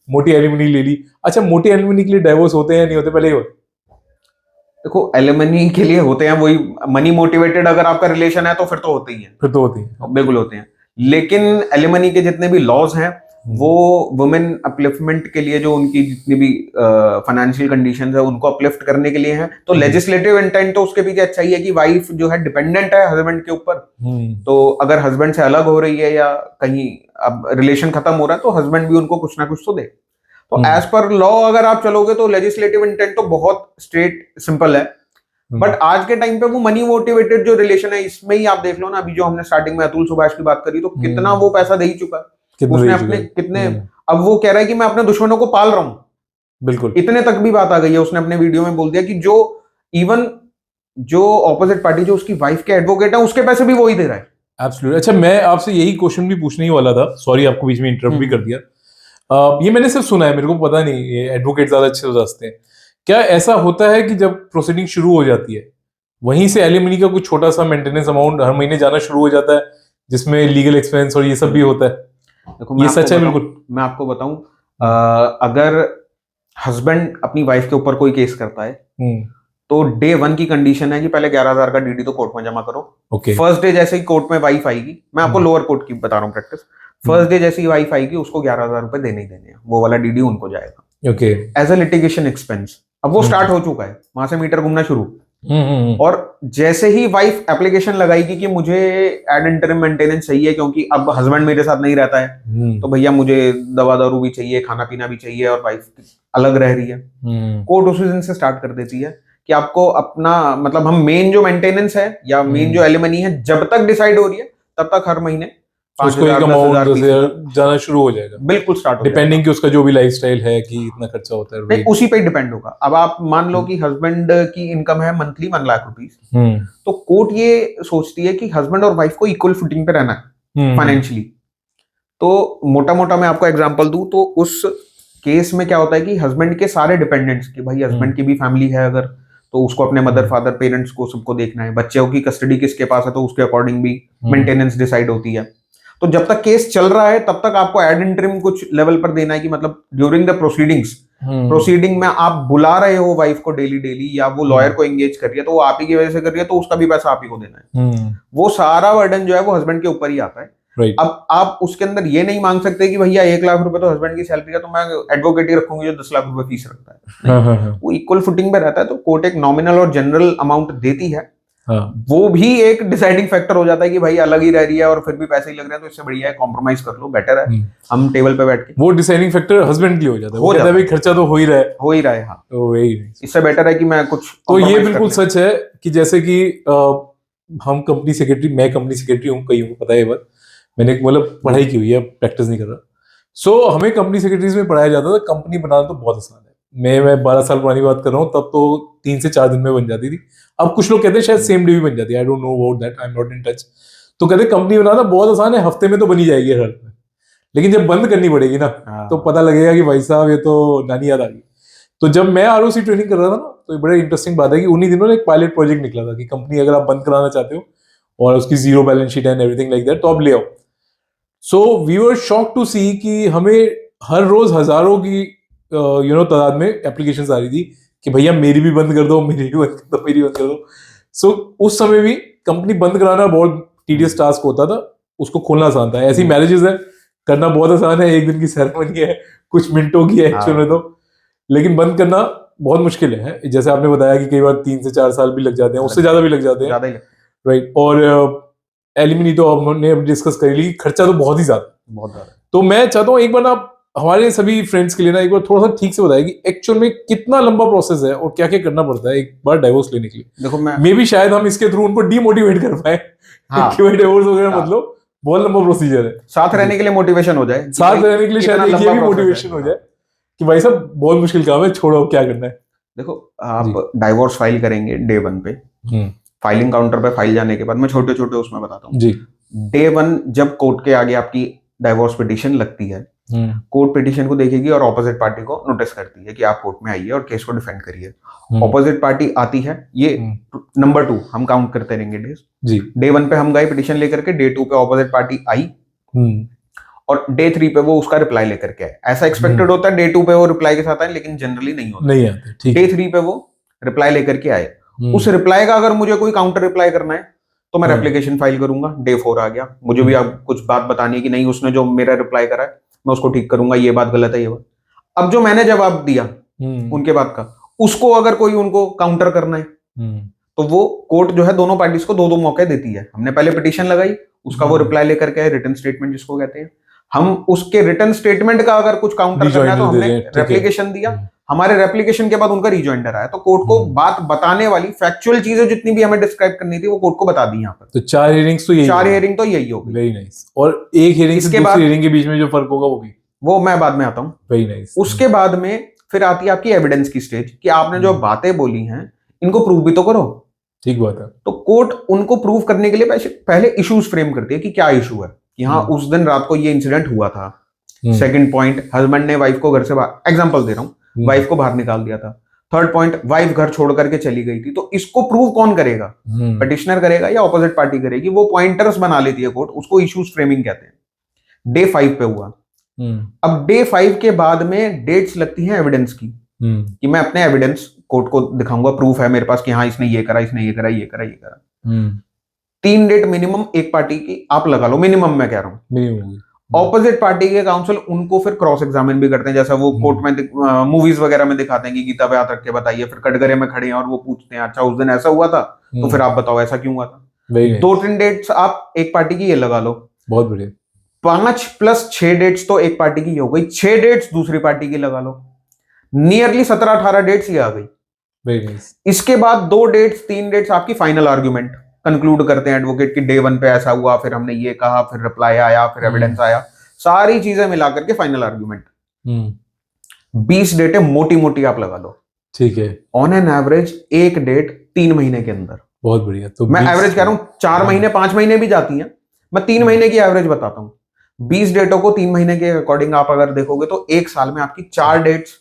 मोटी एलिमनी ले ली। अच्छा, मोटी एलिमनी के लिए डाइवोर्स होते हैं नहीं होते, पहले ही होते? देखो, एलिमनी के लिए होते हैं, वही मनी मोटिवेटेड अगर आपका रिलेशन है तो फिर तो होते ही है, फिर तो होती है, बिल्कुल होते हैं। लेकिन एलिमनी के जितने भी लॉज हैं वो वुमेन अपलिफ्टमेंट के लिए, जो उनकी जितनी भी फाइनेंशियल कंडीशंस है उनको अपलिफ्ट करने के लिए हैं। तो लेजिस्लेटिव इंटेंट तो उसके पीछे अच्छा ही है कि वाइफ जो है डिपेंडेंट है हस्बैंड के ऊपर। तो अगर हस्बैंड से अलग हो रही है या कहीं अब रिलेशन खत्म हो रहा है तो हस्बैंड भी उनको कुछ ना कुछ तो दे। तो एज पर लॉ अगर आप चलोगे तो लेजिस्लेटिव इंटेंट तो बहुत स्ट्रेट सिंपल है। बट आज के टाइम पे वो मनी मोटिवेटेड जो रिलेशन है, इसमें ही आप देख लो ना, अभी जो हमने स्टार्टिंग में अतुल सुभाष की बात करी, तो कितना वो पैसा दे ही चुका है उसने अपने कितने। अब वो कह रहा है कि मैं अपने दुश्मनों को पाल रहा हूं, बिल्कुल इतने तक भी बात आ गई है। उसने अपने वीडियो में बोल दिया कि जो इवन जो ऑपोजिट पार्टी जो उसकी वाइफ के एडवोकेट है उसके पैसे भी वो ही दे रहा है। एब्सोल्युटली। अच्छा, मैं आपसे यही क्वेश्चन भी पूछने ही वाला था, सॉरी आपको बीच में इंटरप्ट भी कर दिया। ये मैंने सिर्फ सुना है, मेरे को पता नहीं ये एडवोकेट ज्यादा अच्छे हो जाते हैं। क्या ऐसा होता है कि जब प्रोसीडिंग शुरू हो जाती है वहीं से एलिमनी का कुछ छोटा सा मेंटेनेंस अमाउंट हर महीने जाना शुरू हो जाता है, जिसमें लीगल एक्सपेंस और ये सब भी होता है? देखो, ये सच है? बिल्कुल। मैं आपको बताऊं, अगर हस्बैंड अपनी वाइफ के ऊपर कोई केस करता है तो डे 1 की कंडीशन है कि पहले 11,000 का डीडी तो कोर्ट में जमा करो। फर्स्ट डे जैसे ही कोर्ट में वाइफ आएगी, मैं आपको लोअर कोर्ट की बता रहा हूँ प्रैक्टिस, फर्स्ट डे जैसे ही वाइफ आएगी उसको 11,000 रुपए देने ही देने हैं, वो वाला डीडी उनको जाएगा एज अ लिटिगेशन एक्सपेंस। अब वो स्टार्ट हो चुका है, वहां से मीटर घूमना शुरू। और जैसे ही वाइफ एप्लीकेशन लगाएगी कि मुझे एड इंटरिम मेंटेनेंस चाहिए क्योंकि अब हस्बैंड मेरे साथ नहीं रहता है, तो भैया मुझे दवा दारू भी चाहिए, खाना पीना भी चाहिए, और वाइफ अलग रह रही है, कोर्ट उसी दिन से स्टार्ट कर देती है कि आपको अपना मतलब हम मेन जो मेंटेनेंस है या मेन जो एलिमनी है जब तक डिसाइड हो रही है तब तक हर महीने उसको 5,000, एक अमाउंट 10,000, 10,000 जाना शुरू हो जाएगा, बिल्कुल स्टार्ट हो डिपेंडिंग कि उसका जो भी लाइफस्टाइल है कि इतना खर्चा होता है, जाएगा। नहीं, उसी पे डिपेंड होगा। अब आप मान लो कि हस्बैंड की इनकम है मंथली 1,00,000 रुपीज, तो कोर्ट ये सोचती है कि हस्बैंड और वाइफ को इक्वल फुटिंग पे रहना है फाइनेंशियली। तो मोटा मोटा मैं आपको एग्जांपल दूं तो उस केस में क्या होता है कि हस्बैंड के सारे डिपेंडेंट्स की, भाई हस्बैंड की भी फैमिली है अगर, तो उसको अपने मदर फादर पेरेंट्स को सबको देखना है, बच्चों की कस्टडी किसके पास है तो उसके अकॉर्डिंग भी मेंटेनेंस डिसाइड होती है। तो जब तक केस चल रहा है तब तक आपको एड इंटरिम कुछ लेवल पर देना है कि मतलब ड्यूरिंग द प्रोसीडिंग में आप बुला रहे हो वाइफ को डेली डेली, या वो लॉयर को एंगेज कर रही है तो वो आप ही की वजह से कर रही है, तो उसका भी पैसा आप ही को देना है। वो सारा वर्डन जो है वो हस्बैंड के ऊपर ही आता है। Right. अब आप उसके अंदर ये नहीं मांग सकते कि भैया 1,00,000 रुपए तो हस्बैंड की सैलरी है तो मैं एडवोकेट ही रखूंगी जो 10,00,000 रुपए फीस रखता है। वो इक्वल फुटिंग पे रहता है, तो कोर्ट एक नॉमिनल और जनरल अमाउंट देती है। वो भी एक डिसाइडिंग फैक्टर हो जाता है कि भाई अलग ही रह रही है और फिर भी पैसे ही लग रहे हैं, तो इससे बढ़िया है कॉम्प्रोमाइज कर लो, बेटर है हम टेबल पे बैठ के। वो डिसाइडिंग फैक्टर हस्बैड की हो जाता है, वो कहता है भाई खर्चा तो हो ही रहा है। हाँ, तो वही इससे बेटर है कि मैं कुछ तो ये बिल्कुल सच है कि जैसे कि हम कंपनी सेक्रेटरी, मैं कंपनी सेक्रेटरी हूँ, कईयों को पता है ये बात, मैंने मतलब पढ़ाई की हुई है, प्रैक्टिस नहीं कर रहा। सो हमें कंपनी सेक्रेटरीज में पढ़ाया जाता था कंपनी बनाना तो बहुत आसान है। मैं 12 साल पुरानी बात कर रहा हूँ, तब तो 3 से 4 दिन में बन जाती थी। अब कुछ लोग कहते हैं शायद सेम डे भी बन जाती है, I don't know about that, I am not in touch. तो कहते कंपनी बनाना बहुत आसान है, हफ्ते में तो बनी जाएगी हर हाल में, लेकिन जब बंद करनी पड़ेगी ना तो पता लगेगा कि भाई साहब ये तो नानी याद आ गई। तो जब मैं आरओसी ट्रेनिंग कर रहा था ना, तो बड़ा इंटरेस्टिंग बात है कि उन्हीं दिनों एक पायलट प्रोजेक्ट निकला था कि कंपनी अगर आप बंद कराना चाहते हो और उसकी zero balance sheet and everything like that, तो आप ले आओ। So we were shock to see कि हमें हर रोज हजारों की तादाद में एप्लीकेशंस आ रही थी कि भैया मेरी भी बंद कर दो, मेरी भी बंद कर दो, मेरी बंद कर दो। सो उस समय भी कंपनी बंद कराना बहुत टीडियस टास्क होता था, उसको खोलना आसान था। ऐसी मैरिजेस है, करना बहुत आसान है, एक दिन की सेरेमनी है, कुछ मिनटों की है एक्चुअल में तो, लेकिन बंद करना बहुत मुश्किल है। जैसे आपने बताया कि कई बार 3 से 4 साल भी लग जाते हैं, उससे ज्यादा भी लग जाते हैं, राइट। और एलिमिनी तो हमने डिस्कस कर ली, खर्चा तो बहुत ही ज्यादा। तो मैं चाहता हूँ एक बार आप हमारे सभी फ्रेंड्स के लिए ना एक बार थोड़ा सा ठीक से बताइए कि एक्चुअल में कितना लंबा प्रोसेस है और क्या क्या करना पड़ता है एक बार डाइवोर्स लेने के लिए। देखो मे भी शायद हम इसके थ्रू उनको डीमोटिवेट कर पाए कि भाई डिवोर्स वगैरह मतलब बहुत लंबा प्रोसीजर है, साथ रहने के लिए मोटिवेशन हो जाए, साथ रहने के लिए शायद ये भी मोटिवेशन हो जाए कि भाई साहब बहुत मुश्किल काम है, छोड़ो क्या करना है। देखो आप डाइवोर्स फाइल करेंगे डे 1 पे, फाइलिंग काउंटर पे फाइल जाने के बाद मैं छोटे छोटे उसमें बताता हूँ जी। डे 1 जब कोर्ट के आगे आपकी डाइवोर्स पिटीशन लगती है, कोर्ट पिटीशन को देखेगी और ऑपोजिट पार्टी को नोटिस करती है कि आप कोर्ट में आइए और केस को डिफेंड करिए। ऑपोजिट पार्टी आती है, ये नंबर 2 हम काउंट करते रहेंगे डेज जी। डे 1 पे हम गए पिटीशन लेकर के, डे 2 पे ऑपोजिट पार्टी आई और डे 3 पे वो उसका रिप्लाई लेकर के आए। ऐसा एक्सपेक्टेड होता है डे 2 पे वो रिप्लाई के साथ आए, लेकिन जनरली नहीं होता। डे 3 पे वो रिप्लाई लेकर के आए, उस रिप्लाई का अगर मुझे कोई काउंटर रिप्लाई करना है तो मैं रेप्लिकेशन फाइल करूंगा। डे 4 आ गया, मुझे भी अब कुछ बात बतानी है कि नहीं उसने जो मेरा रिप्लाई करा है मैं उसको ठीक करूंगा, ये बात गलत है, ये बात। अब जो मैंने जवाब दिया उनके बाद का, उसको अगर कोई उनको काउंटर करना है तो वो कोर्ट जो है दोनों पार्टीज को 2-2 मौके देती है। हमने पहले पिटीशन लगाई, उसका वो रिप्लाई लेकर के रिटन स्टेटमेंट जिसको कहते हैं, हम उसके रिटन स्टेटमेंट का अगर कुछ काउंटर करना है तो हमने रेप्लिकेशन दिया, हमारे रेप्लिकेशन के बाद उनका रिजॉइंडर आया, तो कोर्ट को बात बताने वाली फैक्चुअल चीजें जितनी भी हमें डिस्क्राइब करनी थी वो कोर्ट को बता दी यहाँ पर। तो 4 हियरिंग्स तो यही हो गई। Very nice. और एक हियरिंग से दूसरी हियरिंग के बीच में जो फर्क होगा वो मैं बाद में आता हूँ। Very nice. उसके बाद में फिर आती है आपकी एविडेंस की स्टेज कि आपने जो बातें बोली हैं इनको प्रूव भी तो करो। ठीक बात है। तो कोर्ट उनको प्रूव करने के लिए पहले इश्यूज फ्रेम करती है कि क्या इशू है, कि हाँ उस दिन रात को ये इंसिडेंट हुआ था। सेकंड पॉइंट, हस्बैंड ने वाइफ को घर से बाहर, एग्जांपल दे रहा हूँ, वाइफ को बाहर निकाल दिया था। थर्ड पॉइंट, वाइफ घर छोड़ करके चली गई थी, तो इसको प्रूव कौन करेगा? पिटिशनर करेगा या ऑपोजिट पार्टी करेगी? वो पॉइंटर्स बना लेती है कोर्ट, उसको इश्यूज फ्रेमिंग कहते हैं। डे 5 पे हुआ। अब डे 5 के बाद में डेट्स लगती हैं एविडेंस की, कि मैं अपने एविडेंस कोर्ट को दिखाऊंगा, प्रूफ है मेरे पास कि हाँ इसने ये करा, इसने ये करा, ये करा, ये करा। 3 डेट मिनिमम एक पार्टी की आप लगा लो, मिनिमम मैं कह रहा हूँ। ऑपोजिट पार्टी के काउंसिल उनको फिर क्रॉस एग्जामिन भी करते हैं, जैसा वो कोर्ट में मूवीज वगैरह में दिखाते हैं कि गीता पे हाथ रख के बताइए, फिर कटघरे में खड़े हैं और वो पूछते हैं अच्छा उस दिन ऐसा हुआ था तो फिर आप बताओ ऐसा क्यों हुआ था। 2-3 डेट्स आप एक पार्टी की ये लगा लो, बहुत बढ़िया। 5 + 6 डेट्स तो एक पार्टी की हो गई, 6 डेट्स दूसरी पार्टी की लगा लो, नियरली 17-18 डेट्स ये आ गई। इसके बाद 2 डेट्स 3 डेट्स आपकी फाइनल आर्ग्यूमेंट, कंक्लूड करते हैं एडवोकेट की डे 1 पे ऐसा हुआ, फिर हमने ये कहा, फिर रिप्लाई आया, फिर एविडेंस आया, सारी चीजें मिला करके फाइनल आर्ग्यूमेंट। 20 डेटें मोटी मोटी आप लगा लो, ठीक है, ऑन एन एवरेज एक डेट 3 महीने के अंदर। बहुत बढ़िया। तो मैं एवरेज कह रहा हूं, 4 महीने 5 महीने भी जाती हैं, मैं 3 महीने की एवरेज बताता हूं। 20 डेटों को 3 महीने के अकॉर्डिंग आप अगर देखोगे तो एक साल में आपकी 4 डेट्स,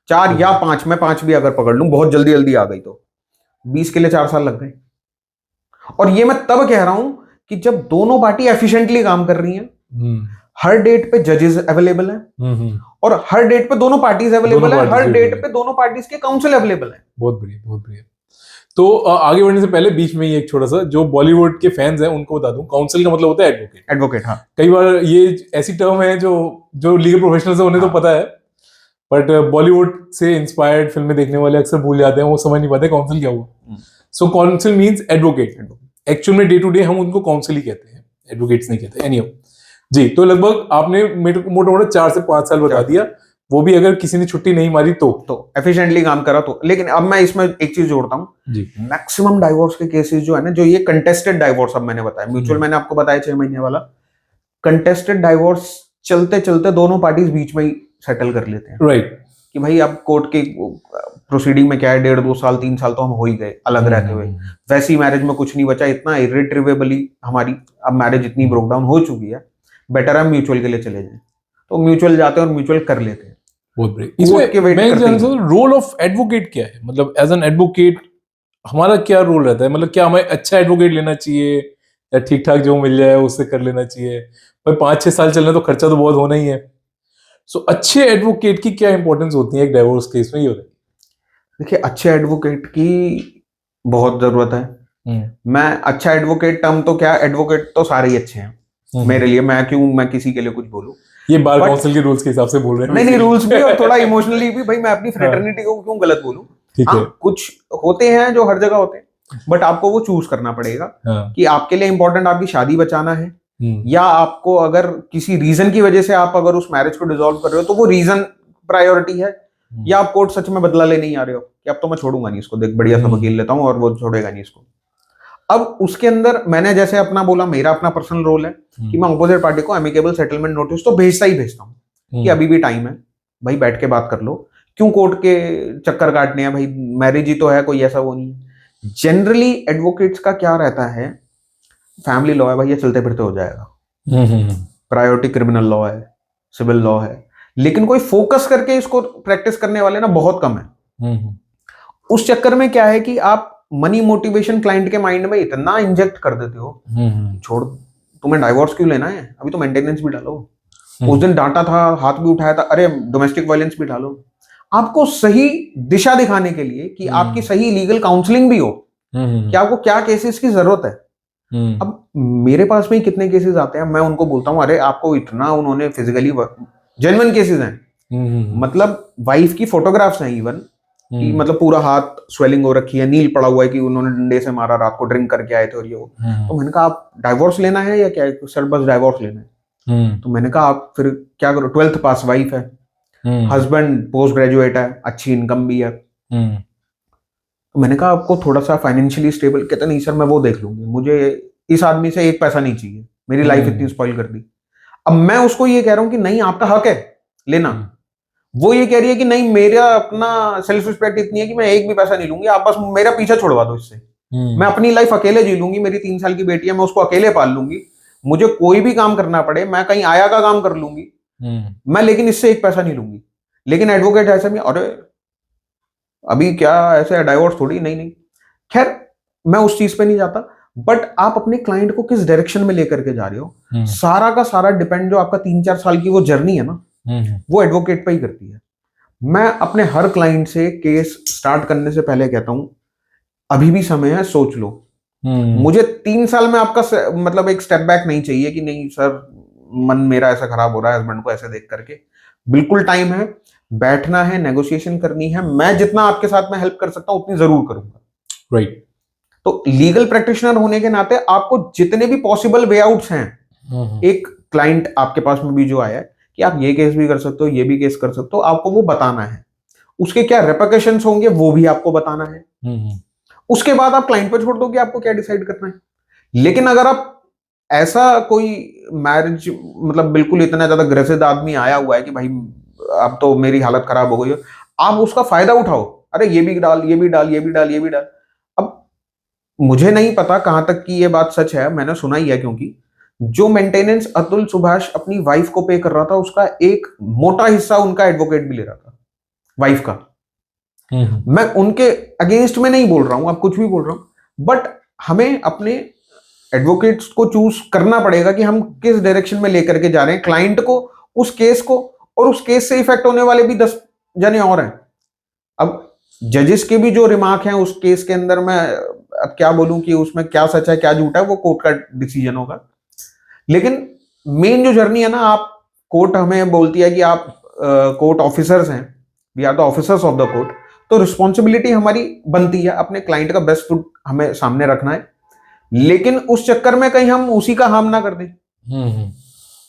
4 या 5, मैं 5 भी अगर पकड़ लूं, बहुत जल्दी जल्दी आ गई तो 20 के लिए 4 साल लग गए। और ये मैं तब कह रहा हूं कि जब दोनों पार्टी एफिशिएंटली काम कर रही हैं, हर डेट पे जजेस अवेलेबल हैं, और हर डेट पे दोनों पार्टीज अवेलेबल है, हर डेट पे दोनों पार्टीज के काउंसिल अवेलेबल है। बहुत बढ़िया, बहुत बढ़िया। तो आगे बढ़ने से पहले बीच में ही एक छोटा सा, जो बॉलीवुड के फैंस हैं उनको बता दूं, काउंसिल का मतलब होता है एडवोकेट। एडवोकेट, हाँ। कई बार ये ऐसी टर्म है जो लीगल प्रोफेशनल्स है उन्हें तो पता है, बट बॉलीवुड से इंस्पायर्ड फिल्में देखने वाले अक्सर भूल जाते हैं, वो समझ नहीं पाते काउंसिल क्या हुआ। सो काउंसिल मींस एडवोकेट। एक्चुअल में डे टू डे हम उनको काउंसिल ही कहते हैं, एडवोकेट्स नहीं कहते। एनीहाउ जी, तो लगभग आपने मोटा मोटा 4 से 5 साल बता दिया, वो भी अगर किसी ने छुट्टी नहीं मारी तो एफिशिएंटली काम करा तो। लेकिन अब मैं इसमें एक चीज जोड़ता हूं जी, मैक्सिमम डाइवोर्स के केसेस जो है ना, जो ये कंटेस्टेड डाइवोर्स, अब मैंने बताया म्यूचुअल, मैंने आपको बताया 6 महीने वाला, कंटेस्टेड डाइवोर्स चलते चलते दोनों पार्टीज बीच में ही सेटल कर लेते हैं, राइट, कि भाई अब कोर्ट के प्रोसीडिंग में क्या है, 1.5-2 साल 3 साल तो हम हो ही गए अलग रहते हुए, वैसी मैरिज में कुछ नहीं बचा, इतना इरिट्रीवेबली हमारी अब मैरिज इतनी ब्रोक डाउन हो चुकी है, बेटर हम म्यूचुअल के लिए चले जाएं। तो म्यूचुअल जाते हैं और म्यूचुअल कर लेते हैं। बहुत बढ़िया। इसमें मैं जानना चाहता हूं, रोल ऑफ एडवोकेट क्या है? मतलब एज एन एडवोकेट हमारा क्या रोल रहता है? मतलब क्या हमें अच्छा एडवोकेट लेना चाहिए या ठीक ठाक जो मिल जाए उससे कर लेना चाहिए? भाई 5-6 साल चलना तो खर्चा तो बहुत होना ही है। सो अच्छे एडवोकेट की क्या इंपॉर्टेंस होती है एक डाइवोर्स केस में? ये होता है, देखिए, अच्छे एडवोकेट की बहुत जरूरत है। मैं अच्छा एडवोकेट टर्म तो क्या, एडवोकेट तो सारे ही अच्छे हैं मेरे लिए, मैं किसी के लिए कुछ बोलूं। ये बार काउंसिल के रूल्स के हिसाब से बोल रहे हैं? नहीं, रूल्स भी और थोड़ा इमोशनली भी, भाई मैं अपनी फ्रेटर्निटी को क्यों गलत बोलूं। हाँ, कुछ होते हैं जो हर जगह होते हैं, बट आपको वो चूज करना पड़ेगा कि आपके लिए इंपॉर्टेंट आपकी शादी बचाना है, या आपको अगर किसी रीजन की वजह से आप अगर उस मैरिज को डिसॉल्व कर रहे हो तो वो रीजन प्रायोरिटी है, या आप कोर्ट सच में बदला लेने ही आ रहे हो कि अब तो मैं छोड़ूंगा नहीं इसको, देख बढ़िया सा वकील लेता हूँ और वो छोड़ेगा नहीं इसको। अब उसके अंदर मैंने जैसे अपना बोला, मेरा अपना पर्सनल रोल है कि मैं अपोजिट पार्टी को एमिकेबल सेटलमेंट नोटिस तो भेजता ही भेजता हूँ कि अभी भी टाइम है भाई, बैठ के बात कर लो, क्यों कोर्ट के चक्कर काटने हैं, भाई मैरिज ही तो है, कोई ऐसा वो नहीं है। जनरली एडवोकेट्स का क्या रहता है, फैमिली लॉ है भाई, ये चलते फिरते हो जाएगा, प्रायोरिटी क्रिमिनल लॉ है, सिविल लॉ है, लेकिन कोई फोकस करके इसको प्रैक्टिस करने वाले ना बहुत कम है। उस चक्कर में क्या है कि आप मनी मोटिवेशन क्लाइंट के माइंड में इतना इंजेक्ट कर देते हो, छोड़, तुम्हें डाइवोर्स क्यों लेना है, अभी तो मेंटेनेंस भी डालो, उस दिन डांटा था, हाथ भी उठाया था, अरे डोमेस्टिक वायलेंस भी डालो। आपको सही दिशा दिखाने के लिए कि आपकी सही लीगल काउंसलिंग भी हो कि आपको क्या केसेस की जरूरत है। अब मेरे पास में कितने केसेस आते हैं, मैं उनको बोलता हूँ, अरे आपको इतना उन्होंने फिजिकली, जेन्युइन केसेस हैं, मतलब वाइफ की फोटोग्राफ्स हैं इवन, कि मतलब पूरा हाथ स्वेलिंग हो रखी है, नील पड़ा हुआ है कि उन्होंने डंडे से मारा, रात को ड्रिंक करके आए थे और ये वो। तो मैंने कहा आप डाइवोर्स लेना है या क्या है? सर बस डाइवोर्स लेना है। तो मैंने कहा आप फिर क्या करो, 12th पास वाइफ है, हस्बैंड पोस्ट ग्रेजुएट है, अच्छी इनकम भी है। तो मैंने कहा आपको थोड़ा सा फाइनेंशियली स्टेबल, कहते नहीं सर मैं वो देख लूंगी, मुझे इस आदमी से एक पैसा नहीं चाहिए, मेरी लाइफ इतनी स्पॉइल कर दी। अब मैं उसको ये कह रहा हूँ कि नहीं आपका हक है लेना, वो ये कह रही है कि नहीं मेरा अपना सेल्फ रिस्पेक्ट इतनी है कि मैं एक भी पैसा नहीं लूंगी, आप बस मेरा पीछा छुड़वा दो इससे, मैं अपनी लाइफ अकेले जी लूंगी, मेरी 3 साल की बेटी है, मैं उसको अकेले पाल लूंगी, मुझे कोई भी काम करना पड़े, मैं कहीं आया का काम कर लूंगी मैं, लेकिन इससे एक पैसा नहीं लूंगी। लेकिन एडवोकेट ऐसा नहीं, अरे अभी क्या ऐसे डाइवोर्स थोड़ी, नहीं। खैर मैं उस चीज पे नहीं जाता, बट आप अपने क्लाइंट को किस डायरेक्शन में लेकर के जा रहे हो, सारा का सारा डिपेंड, जो आपका 3-4 साल की वो जर्नी है ना, वो एडवोकेट पे ही करती है। मैं अपने हर क्लाइंट से केस स्टार्ट करने से पहले कहता हूं अभी भी समय है, सोच लो। मुझे 3 साल में आपका मतलब एक स्टेप बैक नहीं चाहिए कि नहीं सर मन मेरा ऐसा खराब हो रहा है हस्बैंड को ऐसे देख करके, बिल्कुल टाइम है, बैठना है, नेगोशिएशन करनी है, मैं जितना आपके साथ में हेल्प कर सकता हूं उतनी जरूर करूंगा। राइट। तो लीगल प्रैक्टिशनर होने के नाते आपको जितने भी पॉसिबल वे आउट्स हैं, एक क्लाइंट आपके पास में भी जो आया है कि आप ये केस भी कर सकते हो, ये भी केस कर सकते हो, आपको वो बताना है, उसके क्या रेपरकशंस होंगे वो भी आपको बताना है, उसके बाद आप क्लाइंट पे छोड़ दो कि आपको क्या डिसाइड करना है। लेकिन अगर आप ऐसा कोई मैरिज, मतलब बिल्कुल इतना ज्यादा ग्रसित आदमी आया हुआ है कि भाई अब तो मेरी हालत खराब हो गई है, आप उसका फायदा उठाओ, अरे ये भी डाल, ये भी डाल, ये भी डाल, ये भी डाल। अब मुझे नहीं पता कहां तक की ये बात सच है, मैंने सुना ही है, क्योंकि जो मेंटेनेंस अतुल सुभाष अपनी वाइफ को पे कर रहा था, उसका एक मोटा हिस्सा उनका एडवोकेट भी ले रहा था, वाइफ का। मैं उनके अगेंस्ट में नहीं बोल रहा हूं, आप कुछ भी बोल रहा हूं, बट हमें अपने एडवोकेट्स को चूज करना पड़ेगा कि हम किस डायरेक्शन में लेकर के जा रहे हैं क्लाइंट को, उस केस को, और उस केस से इफेक्ट होने वाले भी 10 जने और हैं। अब जजेस के भी जो रिमार्क हैं उस केस के अंदर, मैं अब क्या बोलूं कि उसमें क्या सच है क्या झूठा है, वो कोर्ट का डिसीजन होगा। लेकिन मेन जो जर्नी है ना, आप, कोर्ट हमें बोलती है कि आप कोर्ट ऑफिसर्स हैं, we are the officers of the court, तो रिस्पॉन्सिबिलिटी हमारी बनती है अपने क्लाइंट का बेस्ट फुट हमें सामने रखना है, लेकिन उस चक्कर में कहीं हम उसी का हार्म ना कर दें।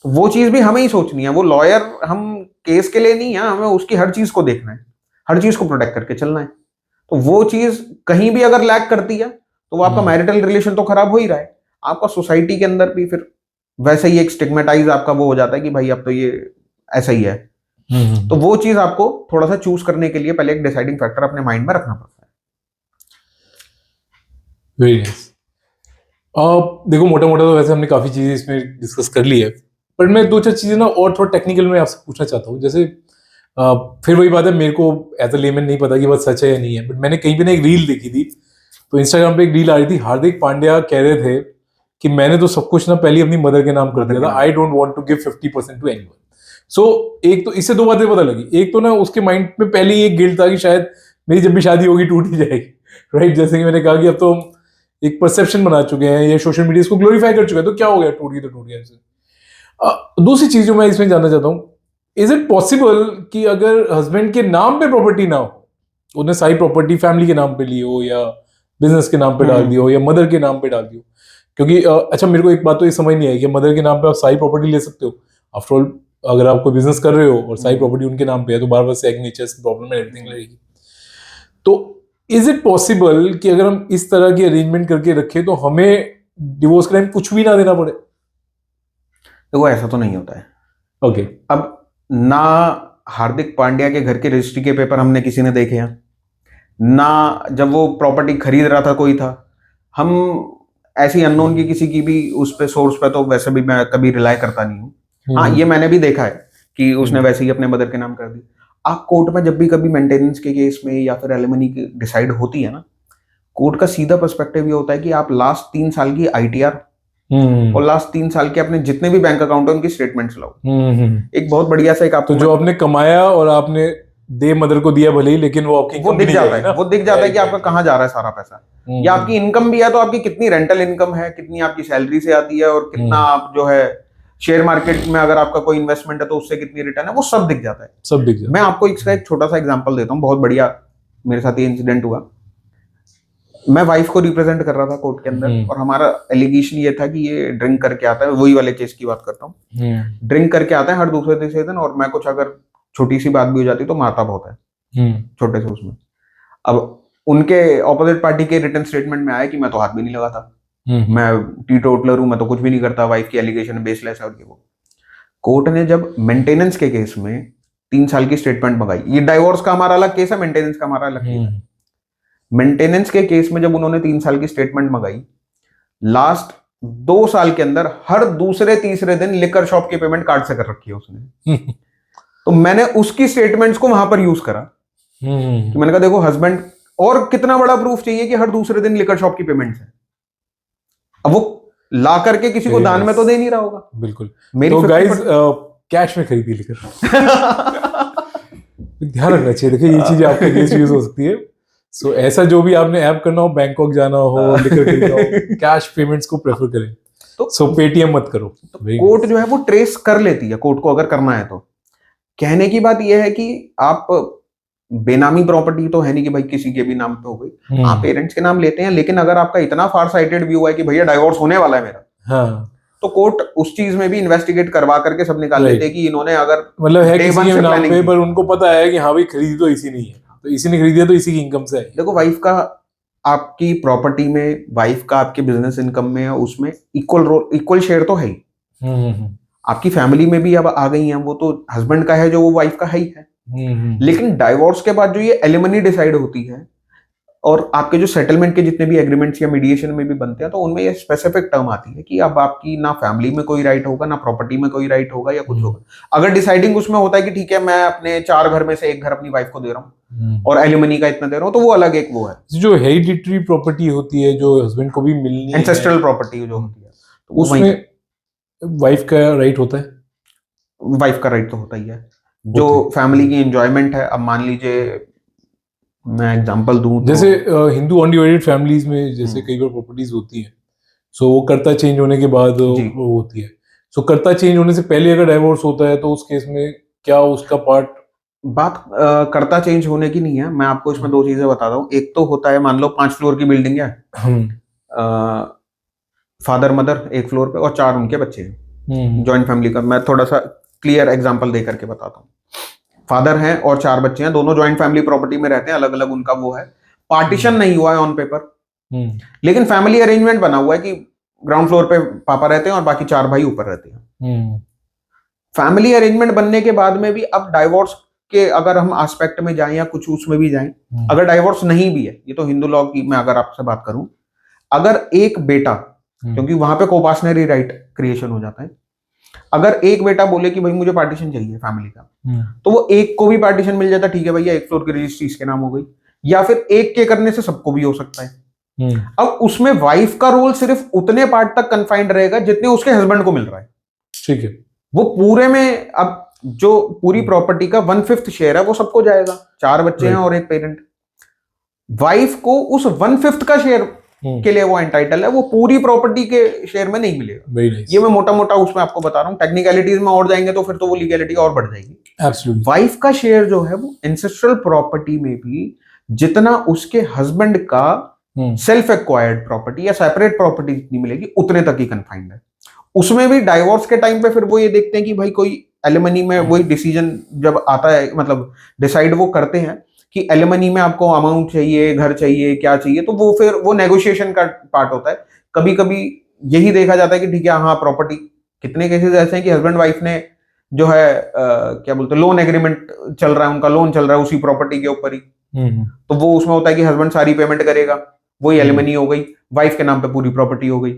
तो वो चीज भी हमें ही सोचनी है, वो लॉयर हम केस के लिए नहीं है, हमें उसकी हर चीज को देखना है, हर चीज को प्रोटेक्ट करके चलना है। तो वो चीज कहीं भी अगर लैक करती है तो वो आपका मैरिटल रिलेशन तो खराब हो ही रहा है, आपका सोसाइटी के अंदर भी फिर वैसे ही एक स्टिग्मेटाइज आपका वो हो जाता है कि भाई अब तो ये ऐसा ही है। तो वो चीज आपको थोड़ा सा चूज करने के लिए पहले एक डिसाइडिंग फैक्टर अपने माइंड में रखना पड़ता है। Very nice. देखो, मोटा मोटा तो वैसे हमने काफी चीजें इसमें डिस्कस कर ली है, पर मैं दो चार चीजें ना और थोड़ा टेक्निकल में आपसे पूछना चाहता हूँ। जैसे फिर वही बात है, मेरे को एज अ लेमैन नहीं पता कि बात सच है या नहीं है, बट मैंने कहीं पे ना एक रील देखी थी, तो इंस्टाग्राम पे एक रील आ रही थी, हार्दिक पांड्या कह रहे थे कि मैंने तो सब कुछ ना पहले अपनी मदर के नाम कर दिया था, I don't want to give 50% to anyone. सो एक तो इससे दो बातें पता लगी, एक तो ना उसके माइंड में पहले ही एक गिल्ट था कि शायद मेरी जब भी शादी होगी टूट ही जाएगी, राइट। जैसे कि मैंने कहा कि अब तो हम एक परसेप्शन बना चुके हैं, ये सोशल मीडिया इसको ग्लोरीफाई कर चुका है, तो क्या हो गया, टूट गई तो टूट गया। दूसरी चीज जो मैं इसमें जानना चाहता हूँ, इज इट पॉसिबल कि अगर हस्बैंड के नाम पे प्रॉपर्टी ना हो, उन्हें सारी प्रॉपर्टी फैमिली के नाम पे ली हो या बिजनेस के नाम पे डाल दी हो या मदर के नाम पे डाल दी हो, क्योंकि अच्छा मेरे को एक बात तो ये समझ नहीं आई कि मदर के नाम पे आप सारी प्रॉपर्टी ले सकते हो, आफ्टर ऑल अगर आप कोई बिजनेस कर रहे हो और सारी प्रॉपर्टी उनके नाम पे है तो बार बार सिग्नेचर्स की प्रॉब्लम है, एवरीथिंग लगेगी। तो इज इट पॉसिबल कि अगर हम इस तरह की अरेंजमेंट करके रखें तो हमें डिवोर्स के टाइम कुछ भी ना देना पड़े? देखो ऐसा तो नहीं होता है। ओके। अब ना हार्दिक पांड्या के घर के रजिस्ट्री के पेपर हमने किसी ने देखे हैं, ना जब वो प्रॉपर्टी खरीद रहा था कोई था, हम ऐसी अननोन की किसी की भी उस पे सोर्स पे तो वैसे भी मैं कभी रिलाय करता नहीं हूँ। हाँ, ये मैंने भी देखा है कि उसने वैसे ही अपने मदर के नाम कर दी। आप कोर्ट में जब भी कभी मेंटेनेंस के केस में या फिर एलिमनी की डिसाइड होती है ना, कोर्ट का सीधा पर्सपेक्टिव ये होता है कि आप लास्ट 3 साल की आईटीआर और लास्ट 3 साल के अपने जितने भी बैंक अकाउंट है उनकी स्टेटमेंट्स लाओ। एक बहुत बढ़िया सा एक आपको, तो जो आपने कमाया और आपने दे मदर को दिया भले ही, लेकिन वो आपकी वो दिख जाता है, वो दिख जाता है कि आपका कहाँ जा रहा है सारा पैसा। या आपकी इनकम भी है तो आपकी कितनी रेंटल इनकम है, कितनी आपकी सैलरी से आती है, और कितना आप जो है शेयर मार्केट में अगर आपका कोई इन्वेस्टमेंट है तो उससे कितनी रिटर्न है, वो सब दिख जाता है, सब दिख जाता है। मैं आपको इसका एक छोटा सा एग्जांपल देता हूँ, बहुत बढ़िया मेरे साथ ये इंसिडेंट हुआ। मैं वाइफ को रिप्रेजेंट कर रहा था कोर्ट के अंदर, और हमारा एलिगेशन ये था कि ये ड्रिंक करके आता है, वही वाले केस की बात करता हूँ, ड्रिंक करके आता है हर दूसरे तीसरे दिन, और मैं कुछ अगर छोटी सी बात भी हो जाती तो मारता बहुत है छोटे से उसमें। अब उनके ऑपोजिट पार्टी के रिटर्न स्टेटमेंट में आया कि मैं तो हाथ भी नहीं लगाता, मैं टीटोटलर हूं, मैं तो कुछ भी नहीं करता, वाइफ की एलिगेशन बेसलेस है। और वो कोर्ट ने जब मेंटेनेंस के केस में 3 साल की स्टेटमेंट मंगाई, ये डाइवोर्स का हमारा अलग केस है, मेंटेनेंस का हमारा अलग केस है। मेंटेनेंस के केस में जब उन्होंने 3 साल की स्टेटमेंट मंगाई, लास्ट 2 साल के अंदर हर दूसरे तीसरे दिन लिकर शॉप की पेमेंट कार्ड से कर रखी है उसने। तो मैंने उसकी स्टेटमेंट्स को वहां पर यूज करा कि मैंने कहा देखो हस्बैंड, और कितना बड़ा प्रूफ चाहिए कि हर दूसरे दिन लिकर शॉप की पेमेंट है। अब वो ला करके किसी को दान में तो दे नहीं रहा होगा। बिल्कुल। तो गाइस कैश में खरीदी लिकर ध्यान रखना चाहिए। देखिए ये चीज आपके अगेंस्ट यूज हो सकती है। सो ऐसा जो भी आपने ऐप करना हो, बैंकॉक जाना हो, लिकर खरीदना हो, कैश पेमेंट्स को प्रेफर करें। तो सो पेटीएम मत करो। कोर्ट जो है वो ट्रेस कर लेती है, कोर्ट को अगर करना है तो। कहने की बात यह है कि आप बेनामी प्रॉपर्टी तो है नहीं कि भाई किसी के भी नाम पे हो गई, आप पेरेंट्स के नाम लेते हैं, लेकिन अगर आपका इतना फार साइटेड व्यू है कि भैया डाइवोर्स होने वाला है मेरा, हाँ, तो कोर्ट उस चीज में भी इन्वेस्टिगेट करवा करके सब निकाल लेते हैं कि इन्होंने अगर मतलब है किसी के नाम पे, पर उनको पता है कि हाँ भाई खरीदी तो इसी नहीं है, तो इसी ने खरीदी है तो इसी की इनकम से है। देखो वाइफ का आपकी प्रॉपर्टी में, वाइफ का आपके बिजनेस इनकम में, उसमें इक्वल रोल, इक्वल शेयर तो है ही। आपकी फैमिली में भी अब आ गई हैं, वो तो हस्बैंड का है जो वो वाइफ का है ही है। लेकिन डाइवोर्स के बाद जो ये एलिमनी डिसाइड होती है और आपके जो सेटलमेंट के जितने भी एग्रीमेंट्स या मीडिएशन में भी बनते हैं, तो उनमें ये स्पेसिफिक टर्म आती है कि अब आपकी ना फैमिली में कोई राइट होगा, ना प्रॉपर्टी में कोई राइट होगा या कुछ होगा। अगर डिसाइडिंग उसमें होता है कि ठीक है, मैं अपने 4 घर में से 1 घर अपनी वाइफ को दे रहा हूँ और एलिमनी का इतना दे रहा हूँ, तो वो अलग एक वो है, जो हेरिडिटरी प्रॉपर्टी होती है जो हस्बैंड को भी मिलनी है, एंसेस्ट्रल प्रॉपर्टी जो होती है, तो वो उसमें वाइफ का राइट होता है। वाइफ का राइट तो होता ही है। जो फैमिली की एंजॉयमेंट है, अब मान लीजिए मैं एग्जांपल दूं तो जैसे हिंदू अनडिवाइडेड फैमिलीज में जैसे कई बार प्रॉपर्टीज होती है, सो वो कर्ता चेंज होने के बाद वो होती है। सो कर्ता चेंज होने से पहले अगर डाइवोर्स होता है तो उस केस में क्या उसका पार्ट, बात कर्ता चेंज होने की नहीं है। मैं आपको इसमें 2 चीजें बताता हूँ। एक तो होता है, मान लो 5 फ्लोर की बिल्डिंग है, फादर मदर 1 फ्लोर पे और 4 उनके बच्चे हैं, जॉइंट फैमिली का। मैं थोड़ा सा क्लियर एग्जांपल दे करके बताता हूँ। फादर हैं और 4 बच्चे हैं, दोनों जॉइंट फैमिली प्रॉपर्टी में रहते हैं, अलग अलग उनका वो है, पार्टीशन नहीं हुआ है ऑन पेपर, लेकिन फैमिली अरेंजमेंट बना हुआ है कि ग्राउंड फ्लोर पे पापा रहते हैं और बाकी 4 भाई ऊपर रहते हैं। फैमिली अरेंजमेंट बनने के बाद में भी अब डाइवोर्स के अगर हम एस्पेक्ट में जाएं या कुछ उसमें भी जाएं, अगर डाइवोर्स नहीं भी है, ये तो हिंदू लॉ की मैं अगर आपसे बात करूं, अगर एक बेटा, क्योंकि वहां पे कोपार्शनरी राइट क्रिएशन हो जाता है, अगर एक बेटा बोले कि भाई मुझे पार्टीशन चाहिए फैमिली का, तो वो एक को भी पार्टीशन मिल जाता, ठीक है भैया 1 फ्लोर की रजिस्ट्री इसके नाम हो गई, या फिर एक के करने से सबको भी हो सकता है। अब उसमें वाइफ का रोल सिर्फ उतने पार्ट तक कन्फाइंड रहेगा जितने उसके हस्बैंड को मिल रहा है, ठीक है। वो पूरे में अब जो पूरी प्रॉपर्टी का 1/5 शेयर है वो सबको जाएगा, 4 बच्चे हैं और 1 पेरेंट। वाइफ को उस 1/5 का शेयर के लिए वो एंटाइटल है, वो पूरी प्रॉपर्टी के शेयर में नहीं मिलेगा। ये मैं मोटा मोटा उसमें आपको बता रहा हूँ, टेक्निकलिटीज में और जाएंगे तो फिर तो वो लीगैलिटी और बढ़ जाएगी। वाइफ का शेयर जो है वो एंसेस्ट्रल प्रॉपर्टी में भी जितना उसके हस्बैंड का सेल्फ एक्वायर्ड प्रॉपर्टी या सेपरेट प्रॉपर्टी जितनी मिलेगी उतने तक ही कन्फाइंड है। उसमें भी डाइवोर्स के टाइम पे फिर वो ये देखते हैं कि भाई कोई एलिमनी में वही डिसीजन जब आता है, मतलब डिसाइड वो करते हैं कि एलिमनी में आपको अमाउंट चाहिए, घर चाहिए, क्या चाहिए, तो वो फिर वो नेगोशिएशन का पार्ट होता है। कभी कभी यही देखा जाता है कि ठीक है हाँ प्रॉपर्टी, कितने केसेस ऐसे हैं कि हस्बैंड वाइफ ने जो है क्या बोलते हैं, लोन एग्रीमेंट चल रहा है, उनका लोन चल रहा है उसी प्रॉपर्टी के ऊपर ही, तो वो उसमें होता है कि हस्बैंड सारी पेमेंट करेगा, वही एलिमनी हो गई, वाइफ के नाम पे पूरी प्रॉपर्टी हो गई।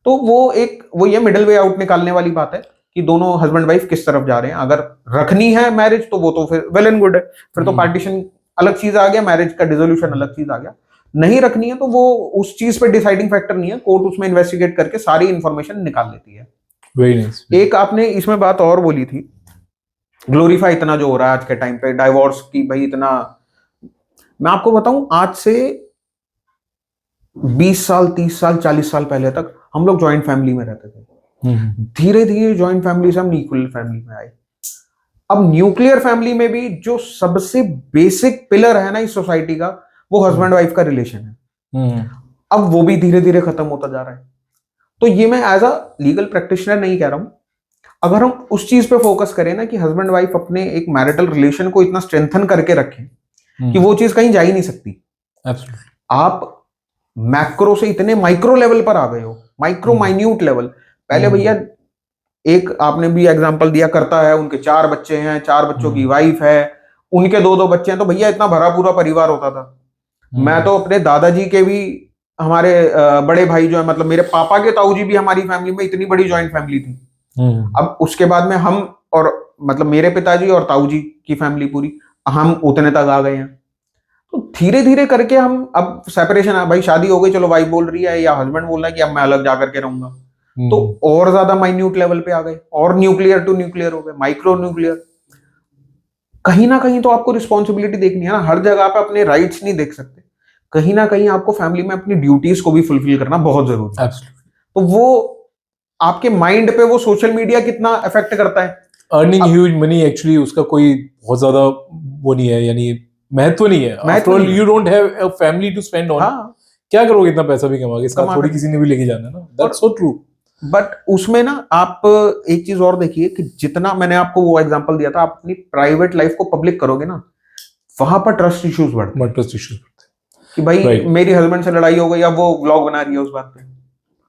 तो वो ये मिडिल वे आउट निकालने वाली बात है कि दोनों हस्बैंड वाइफ किस तरफ जा रहे हैं। अगर रखनी है मैरिज तो वो तो फिर वेल एंड गुड है, फिर तो पार्टीशन अलग चीज आ गया, मैरिज का डिसोल्यूशन अलग चीज आ गया। नहीं रखनी है तो वो उस चीज पे डिसाइडिंग फैक्टर नहीं है, कोर्ट उसमें इन्वेस्टिगेट करके सारी इंफॉर्मेशन निकाल लेती है। Very nice. एक आपने इसमें बात और बोली थी, ग्लोरीफाई इतना जो हो रहा है आज के टाइम पे डाइवोर्स की, भाई इतना, मैं आपको बताऊं आज से 20 साल 30 साल 40 साल पहले तक हम लोग ज्वाइंट फैमिली में रहते थे। धीरे धीरे ज्वाइंट फैमिली से हम न्यूक्लियर फैमिली में आए। अब न्यूक्लियर फैमिली में भी जो सबसे बेसिक पिलर है ना इस सोसाइटी का, वो हस्बैंड वाइफ का रिलेशन है। अब वो भी धीरे धीरे खत्म होता जा रहा है। तो ये मैं एज अ लीगल प्रैक्टिशनर नहीं कह रहा हूं, अगर हम उस चीज पे फोकस करें ना कि हस्बैंड वाइफ अपने एक मैरिटल रिलेशन को इतना स्ट्रेंथन करके रखें कि वो चीज कहीं जा ही नहीं सकती। आप मैक्रो से इतने माइक्रो लेवल पर आ गए हो, माइक्रो माइन्यूट लेवल। पहले भैया एक आपने भी एग्जांपल दिया, करता है उनके 4 बच्चे हैं, 4 बच्चों की वाइफ है, उनके 2-2 बच्चे हैं, तो भैया इतना भरा पूरा परिवार होता था। मैं तो अपने दादाजी के भी, हमारे बड़े भाई जो है, मतलब मेरे पापा के ताऊ जी भी हमारी फैमिली में इतनी बड़ी ज्वाइंट फैमिली थी। अब उसके बाद में हम और मतलब मेरे पिताजी और ताऊ जी की फैमिली पूरी, हम उतने तक आ गए हैं। तो धीरे धीरे करके हम अब सेपरेशन, भाई शादी हो गई, चलो वाइफ बोल रही है या हस्बैंड बोल रहा है कि अब मैं अलग जाकर के रहूंगा, तो और ज्यादा माइन्यूट लेवल पे आ गए, और न्यूक्लियर टू न्यूक्लियर हो गए, माइक्रो न्यूक्लियर। कहीं ना कहीं तो आपको रिस्पॉन्सिबिलिटी देखनी है ना, हर जगह पे अपने राइट्स नहीं देख सकते, कहीं ना कहीं आपको फैमिली में अपनी ड्यूटीज को भी फुलफिल करना बहुत जरूरी है। तो वो आपके माइंड पे वो सोशल मीडिया कितना अफेक्ट करता है, अर्निंग ह्यूज मनी, एक्चुअली उसका कोई बहुत ज्यादा वो नहीं है, यानी महत्व नहीं है। After all you don't have a family to spend on. क्या करोगे इतना पैसा भी कमा के, साथ थोड़ी किसी ने भी लेके जाना है ना। That's so true. बट उसमें ना आप एक चीज और देखिए कि जितना मैंने आपको वो एग्जांपल दिया था, आप अपनी प्राइवेट लाइफ को पब्लिक करोगे ना, वहां पर ट्रस्ट इश्यूज बढ़ते हैं। कि भाई Right. मेरी हस्बैंड से लड़ाई हो गई, अब वो व्लॉग बना रही है उस बात पे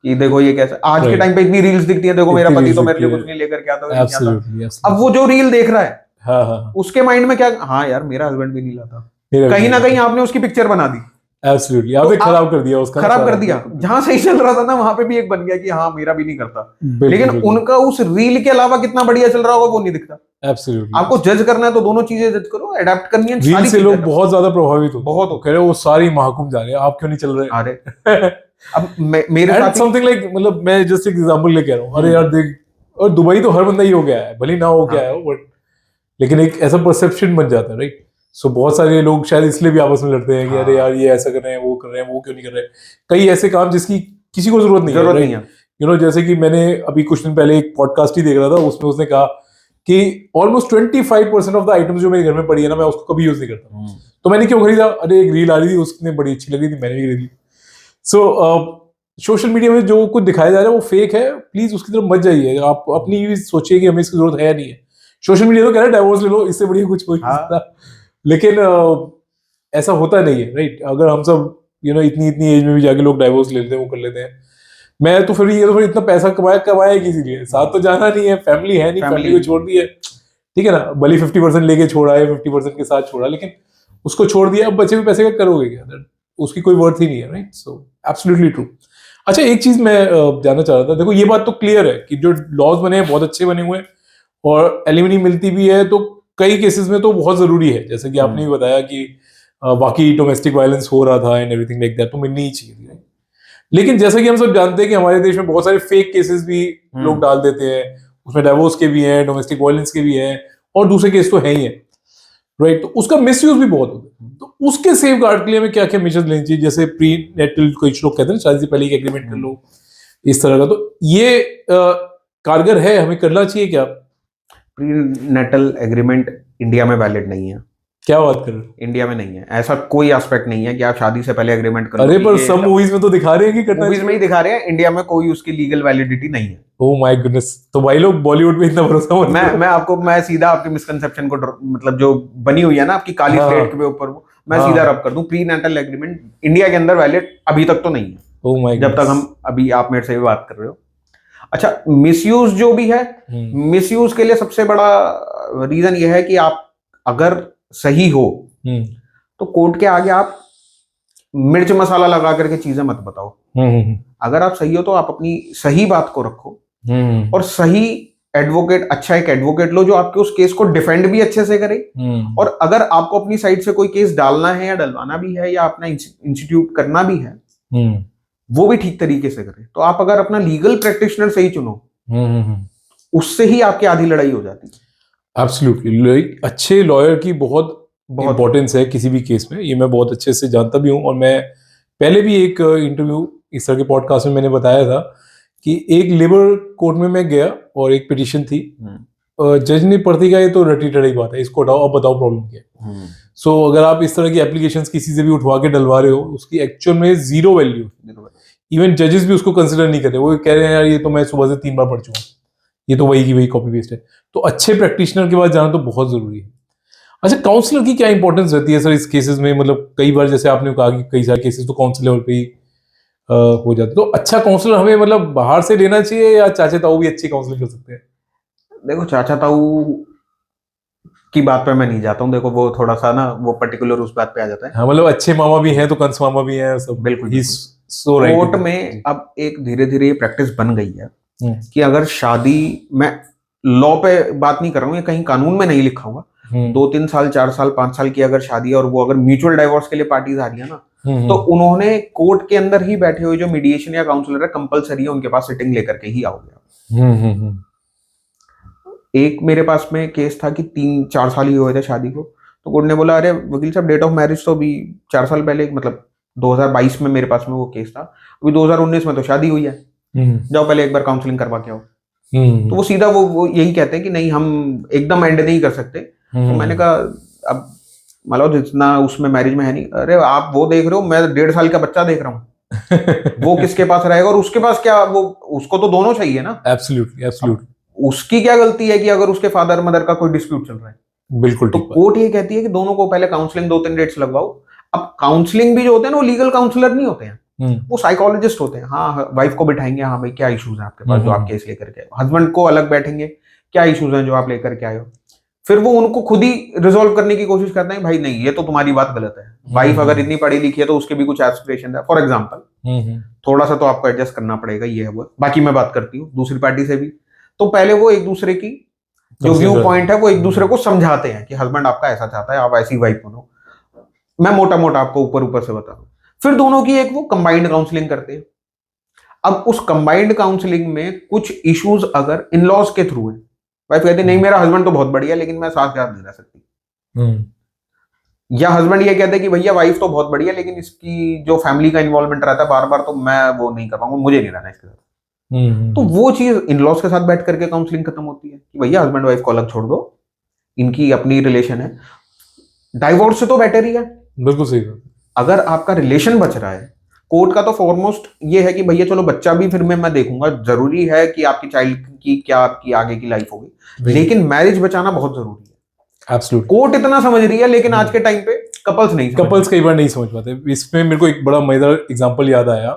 कि देखो ये कैसा, आज के Right. टाइम पे इतनी रील्स दिखती है, देखो मेरा इतनी पति reels तो मेरे लिए दिखती कुछ है। नहीं लेकर के आता, नहीं आता। Absolutely, अब वो absolutely. जो रील देख रहा है हाँ हाँ हाँ, उसके माइंड में क्या, हाँ यार मेरा हस्बैंड भी नहीं लाता, मेरा भी कहीं ना नहीं कहीं आपने उसकी पिक्चर बना दी, एब्सोल्युटली तो आपने आप खराब कर दिया उसका ना खराब कर सारा, दिया। बिल्कुल जहां सही चल रहा था ना वहां पे भी एक बन गया कि हाँ मेरा भी नहीं करता, बिल्कुल लेकिन बिल्कुल उनका उस रील के अलावा कितना बढ़िया चल रहा होगा वो नहीं दिखता। एब्सोल्युटली। आपको जज करना है तो दोनों चीजें जज करो, अडेप्ट करनी है, रील सारी से चीजें लोग adapt बहुत ज्यादा प्रभावित होते हैं, बहुत वो होते कह रहे हैं वो सारी महाकुंभ जा रहे हैं, आप क्यों नहीं चल हैं। अरे रहे? अब मेरे एंड साथ ही, समथिंग लाइक, मतलब मैं जस्ट एक एग्जांपल लेके आ रहा हूँ, अरे यार देख, और दुबई तो हर बंदा ही हो गया है, भले ही ना हो हाँ। गया है बट, लेकिन एक ऐसा परसेप्शन बन जाता है, राइट? सो बहुत सारे लोग शायद इसलिए भी आपस में लड़ते हैं कि अरे यार ये ऐसा कर रहे हैं, वो कर रहे हैं, वो क्यों नहीं कर रहे हैं, कई ऐसे काम जिसकी किसी को जरूरत नहीं है, जरूरत नहीं राइट? है। यू नो, जैसे कि मैंने अभी कुछ दिन पहले एक पॉडकास्ट ही देख रहा था, उसमें उसने कहा कि ऑलमोस्ट 25% ऑफ द आइटम्स जो मेरे घर में पड़ी है ना, मैं उसको कभी यूज नहीं करता। तो मैंने क्यों खरीदा? अरे एक रील आ रही थी, उसने बड़ी अच्छी लगी थी, मैंने भी खरीदी। सो सोशल मीडिया में जो कुछ दिखाया जा रहा है वो फेक है, प्लीज उसकी तरफ मत जाइए, आप अपनी भी सोचिए कि हमें इसकी जरूरत है या नहीं है। सोशल मीडिया तो कह रहा है डाइवोर्स ले लो, इससे बढ़िया कुछ हो ही नहीं हाँ। सकता, लेकिन ऐसा होता नहीं है, राइट? अगर हम सब इतनी इतनी एज में भी जाके लोग डाइवोर्स ले लेते हैं, वो कर लेते हैं, मैं तो फिर ये तो फिर इतना पैसा कमाया कमाया किसी लिए, साथ तो जाना नहीं है, फैमिली है नहीं, Family फैमिली को छोड़ दी है, ठीक है ना, भले 50% लेके छोड़ा है, 50% के साथ छोड़ा, लेकिन उसको छोड़ दिया, अब बचे हुए पैसे का करोगे क्या? उसकी कोई वर्थ ही नहीं है, राइट? So absolutely true. अच्छा, एक चीज मैं जानना चाह रहा था, देखो ये बात तो क्लियर है कि जो लॉज बने हैं बहुत अच्छे बने हुए हैं और एलिमनी मिलती भी है, तो कई केसेस में तो बहुत जरूरी है, जैसे कि आपने भी बताया कि वाकई डोमेस्टिक वायलेंस हो रहा था एंड एवरीथिंग लाइक दैट, तो मिलनी ही चाहिए थी, right? लेकिन जैसा कि हम सब जानते हैं कि हमारे देश में बहुत सारे फेक केसेस भी लोग डाल देते हैं, उसमें डाइवोर्स के भी हैं, डोमेस्टिक वायलेंस के भी हैं, और दूसरे केस तो है ही है, राइट? तो उसका मिसयूज भी बहुत होता है, तो उसके सेफ गार्ड के लिए हमें क्या क्या मेजर्स लेनी चाहिए? जैसे प्री नेटल, कुछ लोग कहते हैं शादी से पहले एक एग्रीमेंट कर लो, इस तरह का, तो ये कारगर है, हमें करना चाहिए क्या? प्री नेटल एग्रीमेंट इंडिया में वैलिड नहीं है, क्या बात कर रहे हो? इंडिया में नहीं है, ऐसा कोई एस्पेक्ट नहीं है कि आप शादी से पहले एग्रीमेंट कर लो। अरे पर सब मूवीज में तो दिखा रहे हैं कि करना मूवीज में ही दिखा रहे हैं, इंडिया में कोई उसकी लीगल वैलिडिटी नहीं है। ओह माय गुडनेस, तो भाई लोग बॉलीवुड में इतना भरोसा मत करो। मैं सीधा आपके मिसकंसेप्शन को मतलब जो बनी हुई है ना आपकी काली हाँ, स्लेट के ऊपर, वो मैं हाँ। सीधा रब कर दूं, प्री नेटल एग्रीमेंट इंडिया के अंदर वैलिड अभी तक तो नहीं है, ओह माय जब तक हम अभी आप मेरे से भी बात कर रहे हो। अच्छा, मिसयूज जो भी है, मिसयूज के लिए सबसे बड़ा रीजन ये है कि आप अगर सही हो तो कोर्ट के आगे आप मिर्च मसाला लगा करके चीजें मत बताओ। अगर आप सही हो तो आप अपनी सही बात को रखो और सही एडवोकेट, अच्छा एक एडवोकेट लो जो आपके उस केस को डिफेंड भी अच्छे से करे, और अगर आपको अपनी साइड से कोई केस डालना है या डलवाना भी है या अपना इंस्टीट्यूट करना भी है, वो भी ठीक तरीके से करे। तो आप अगर अपना लीगल प्रैक्टिशनर सही चुनो, उससे ही आपकी आधी लड़ाई हो जाती है। एब्सोल्युटली, अच्छे लॉयर की बहुत इंपॉर्टेंस है किसी भी केस में, ये मैं बहुत अच्छे से जानता भी हूँ, और मैं पहले भी एक इंटरव्यू इस तरह के पॉडकास्ट में मैंने बताया था कि एक लेबर कोर्ट में मैं गया और एक पिटीशन थी, जज ने पढ़ती का ये तो रटी टड़ी बात है, इसको हटाओ, अब बताओ प्रॉब्लम क्या है। सो अगर आप इस तरह की एप्लीकेशंस किसी से भी उठवा के डलवा रहे हो, उसकी एक्चुअल में जीरो वैल्यू, इवन जजेस भी उसको कंसिडर नहीं कर रहे, वो कह रहे हैं यार ये तो मैं सुबह से 3 बार पढ़ चुका हूँ, ये तो वही की वही कॉपी पेस्ट है। तो अच्छे प्रैक्टिशनर के पास जाना तो बहुत जरूरी है। अच्छा, काउंसलर की क्या इंपॉर्टेंस रहती है सर इस केसेस में? मतलब कई बार जैसे आपने कहा कि कई सारे केसेस तो काउंसलर लेवल पे ही हो जाते, तो अच्छा काउंसलर हमें मतलब बाहर से लेना चाहिए या चाचा ताऊ भी अच्छी काउंसलिंग कर सकते हैं? देखो, चाचा ताऊ की बात पे मैं नहीं जाता हूँ, देखो वो थोड़ा सा ना वो पर्टिकुलर उस बात पे आ जाता है। हाँ, मतलब अच्छे मामा भी हैं तो कंस मामा भी हैं सब। बिल्कुल सो राइट। कोर्ट में अब एक धीरे धीरे प्रैक्टिस बन गई है कि अगर शादी, मैं लॉ पे बात नहीं कर रहा हूँ, ये कहीं कानून में नहीं लिखा हुआ, 2-3 साल 4 साल 5 साल की अगर शादी है और वो अगर म्यूचुअल डाइवोर्स के लिए पार्टीज आ रही है ना, तो उन्होंने कोर्ट के अंदर ही बैठे हुए जो मीडिएशन या काउंसलर है कंपलसरी है उनके पास सिटिंग लेकर के ही आओगे। एक मेरे पास में केस था कि 3-4 साल ही हुए थे शादी को, तो कोर्ट ने बोला अरे वकील साहब डेट ऑफ मैरिज तो अभी 4 साल पहले, मतलब 2022 में मेरे पास में वो केस था, अभी 2019 में तो शादी हुई है, जाओ पहले एक बार काउंसलिंग करवा के आओ। तो वो सीधा वो यही कहते हैं कि नहीं हम एकदम एंड नहीं कर सकते। तो मैंने कहा अब मतलब जितना उसमें मैरिज में है नहीं, अरे आप वो देख रहे हो, मैं 1.5 साल का बच्चा देख रहा हूँ। वो किसके पास रहेगा और उसके पास क्या, वो उसको तो दोनों चाहिए ना। Absolutely, absolutely. उसकी क्या गलती है कि अगर उसके फादर मदर का कोई डिस्प्यूट चल रहा है? बिल्कुल तो कोर्ट ये कहती है कि दोनों को पहले काउंसलिंग 2-3 डेट्स लगवाओ, अब काउंसलिंग भी जो होते हैं ना, वो लीगल काउंसलर नहीं होते हैं, वो साइकोलॉजिस्ट होते हैं। हाँ, वाइफ को बिठाएंगे, हाँ भाई क्या इश्यूज हैं आपके पास जो आप केस लेकर के आए हो। हस्बैंड को अलग बैठेंगे, क्या इश्यूज हैं जो आप लेकर के आए हो। फिर वो उनको खुद ही रिजोल्व करने की कोशिश करते हैं, भाई नहीं ये तो तुम्हारी बात गलत है। वाइफ अगर इतनी पढ़ी लिखी है तो उसके भी कुछ एस्पिरेशन है। फॉर एग्जाम्पल थोड़ा सा तो आपको एडजस्ट करना पड़ेगा, ये है वो। बाकी मैं बात करती हूँ दूसरी पार्टी से भी, तो पहले वो एक दूसरे की जो व्यू पॉइंट है वो एक दूसरे को समझाते हैं कि हस्बैंड आपका ऐसा चाहता है, आप ऐसी वाइफ बनो। मैं मोटा मोटा आपको ऊपर ऊपर से बता दूं। फिर दोनों की एक वो कंबाइंड काउंसलिंग करते हैं। अब उस कंबाइंड काउंसलिंग में कुछ इश्यूज अगर इन लॉज के थ्रू है, वाइफ कहती है नहीं मेरा हस्बैंड तो बहुत बढ़िया लेकिन मैं साथ साथ नहीं रह सकती, या हस्बैंड ये कहते हैं कि भैया वाइफ तो बहुत बढ़िया लेकिन इसकी जो फैमिली का इन्वॉल्वमेंट रहता है बार बार, तो मैं वो नहीं कर पाऊंगा, मुझे नहीं रहना इसके साथ। तो वो चीज इन लॉज के साथ बैठ करके काउंसलिंग खत्म होती है कि भैया हस्बैंड वाइफ को अलग छोड़ दो, इनकी अपनी रिलेशन है। डाइवोर्स से तो बेटर ही है। बिल्कुल सही बात। अगर आपका रिलेशन बच रहा है, कोर्ट का तो फॉरमोस्ट ये है कि भैया चलो बच्चा भी फिर मैं देखूंगा, जरूरी है कि आपकी चाइल्ड की क्या आपकी आगे की लाइफ होगी, लेकिन मैरिज बचाना बहुत जरूरी है। एब्सोल्युटली। कोर्ट इतना समझ रही है लेकिन आज के टाइम पे कपल्स कई बार नहीं समझ पाते। इसमें मेरे को एक बड़ा मजेदार एग्जांपल याद आया।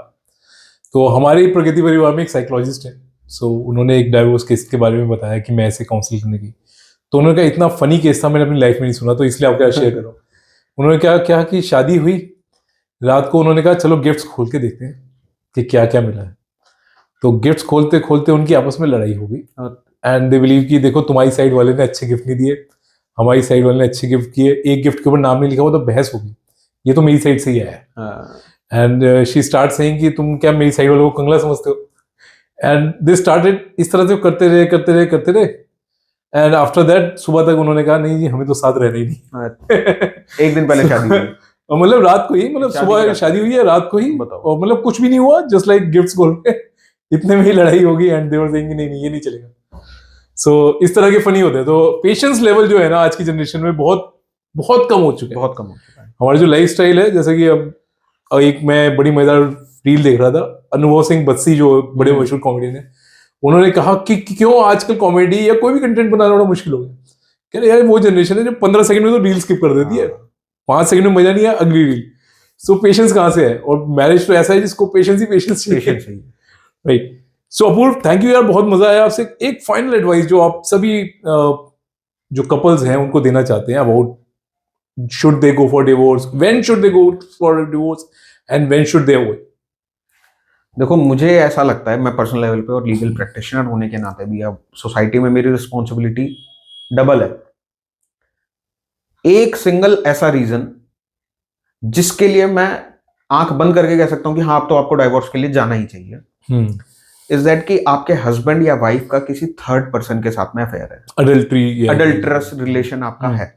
तो हमारे प्रगति परिवार में एक साइकोलॉजिस्ट है, सो उन्होंने एक डाइवोर्स केस के बारे में बताया कि मैं ऐसे काउंसिल करने की। तो उन्होंने कहा इतना फनी केस था, मैंने अपनी लाइफ में नहीं सुना, तो इसलिए आपके साथ शेयर कर रहा हूँ। उन्होंने क्या कि शादी हुई, रात को उन्होंने कहा चलो गिफ्ट्स खोल के देखते हैं कि क्या क्या मिला है। तो गिफ्ट्स खोलते खोलते उनकी आपस में लड़ाई हो गई, एंड दे बिलीव कि देखो तुम्हारी साइड वाले ने अच्छे गिफ्ट नहीं दिए, हमारी साइड वाले ने अच्छे गिफ्ट किए, एक गिफ्ट के ऊपर नाम नहीं लिखा हुआ, तो बहस हो गई, ये तो मेरी साइड से ही आया है। एंड शी स्टार्ट सेइंग कि तुम क्या मेरी साइड वालों को कंगला समझते हो। एंड दे स्टार्टेड इस तरह से करते रहे एंड आफ्टर दैट सुबह तक उन्होंने कहा नहीं जी हमें तो साथ रहना ही नहीं। एक दिन पहले शादी हुई। और मतलब रात को ही, मतलब सुबह शादी हुई है रात को ही, और मतलब कुछ भी नहीं हुआ, जस्ट लाइक गिफ्ट्स खोल के इतने में ही लड़ाई होगी एंड दे वर सेइंग नहीं ये नहीं चलेगा। सो इस तरह के फनी होते हैं। तो पेशेंस लेवल जो है ना आज की जनरेशन में बहुत बहुत कम हो चुका है, बहुत कम हो चुका है। हमारा जो लाइफ स्टाइल है, जैसे कि अब एक मैं बड़ी मजेदार रील देख रहा था, अनुभव सिंह बत्सी जो बड़े मशहूर कॉमेडियन है, उन्होंने कहा कि क्यों आजकल कॉमेडी या कोई भी कंटेंट बनाना बड़ा मुश्किल हो गया। कह रहे यार वो जनरेशन है जो 15 सेकंड में तो रील स्किप कर देती है, 5 सेकंड में मजा नहीं है अगली रील। सो पेशेंस कहाँ से है, और मैरिज तो ऐसा है जिसको पेशेंस चाहिए। Right. So Apurva thank you यार, बहुत मजा आया आपसे। एक फाइनल एडवाइस जो आप सभी जो कपल्स हैं उनको देना चाहते हैं about should they go for divorce, when should they go for divorce and when should they avoid? देखो मुझे ऐसा लगता है, मैं पर्सनल लेवल पे और लीगल प्रैक्टिशनर होने के नाते भी अब सोसाइटी में मेरी रिस्पॉन्सिबिलिटी डबल है। एक सिंगल ऐसा रीजन जिसके लिए मैं आंख बंद करके कह सकता हूं कि हाँ अब तो आपको डाइवोर्स के लिए जाना ही चाहिए, इज दैट कि आपके हस्बैंड या वाइफ का किसी थर्ड पर्सन के साथ में अफेयर है, अडल्ट्रस रिलेशन आपका है।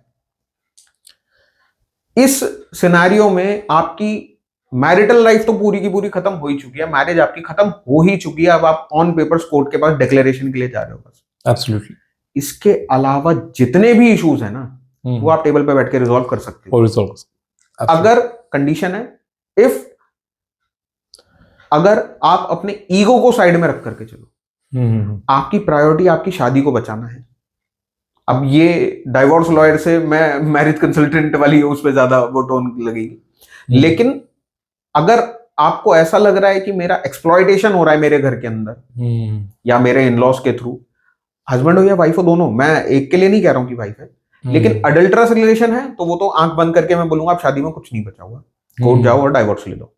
इस सिनेरियो में आपकी मैरिटल लाइफ तो पूरी की पूरी खत्म हो ही चुकी है, मैरिज आपकी खत्म हो ही चुकी है। अब आप ऑन पेपर्स कोर्ट के पास डिक्लेरेशन के लिए जा रहे हो बस। एब्सोल्युटली। इसके अलावा जितने भी इश्यूज है ना वो आप टेबल पे बैठ के रिजॉल्व कर सकते हो, अगर कंडीशन है इफ अगर आप अपने ईगो को साइड में रख करके चलो। आपकी प्रायोरिटी आपकी शादी को बचाना है। अब ये डाइवोर्स लॉयर से मैं मैरिज कंसल्टेंट वाली उस पर ज्यादा वो टोन लगेगी, लेकिन अगर आपको ऐसा लग रहा है कि मेरा एक्सप्लॉयटेशन हो रहा है मेरे घर के अंदर या मेरे इन-लॉज के थ्रू, हस्बैंड हो या वाइफ हो दोनों, मैं एक के लिए नहीं कह रहा हूं कि वाइफ है, लेकिन अडल्टरस रिलेशन है तो वो तो आंख बंद करके मैं बोलूंगा आप शादी में कुछ नहीं बचा हुआ, कोर्ट जाओ और डाइवोर्स ले लो।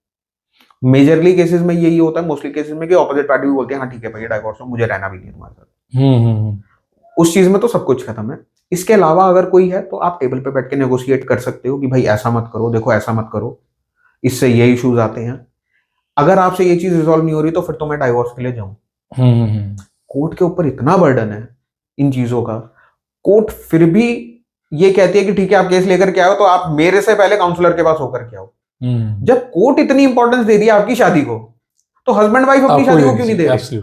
मेजरली केसेस में यही होता है, मोस्टली केसेस में कि ऑपोजिट पार्टी भी बोलते हैं हाँ ठीक है भैया डाइवोर्स हो, मुझे रहना भी नहीं है तुम्हारे साथ। उस चीज में तो सब कुछ खत्म है। इसके अलावा अगर कोई है तो आप टेबल पे बैठ के नेगोशिएट कर सकते हो कि भाई ऐसा मत करो, देखो ऐसा मत करो, इससे ये इश्यूज आते हैं। अगर आपसे ये चीज रिजॉल्व नहीं हो रही तो फिर तो मैं डाइवोर्स के लिए जाऊं। कोर्ट के ऊपर इतना बर्डन है इन चीजों का, कोर्ट फिर भी ये कहती है कि ठीक है आप केस लेकर के आओ तो आप मेरे से पहले काउंसलर के पास होकर के आओ। जब कोर्ट इतनी इंपॉर्टेंस दे रही है आपकी शादी को, तो हस्बैंड वाइफ अपनी शादी को क्यों नहीं दे रहे?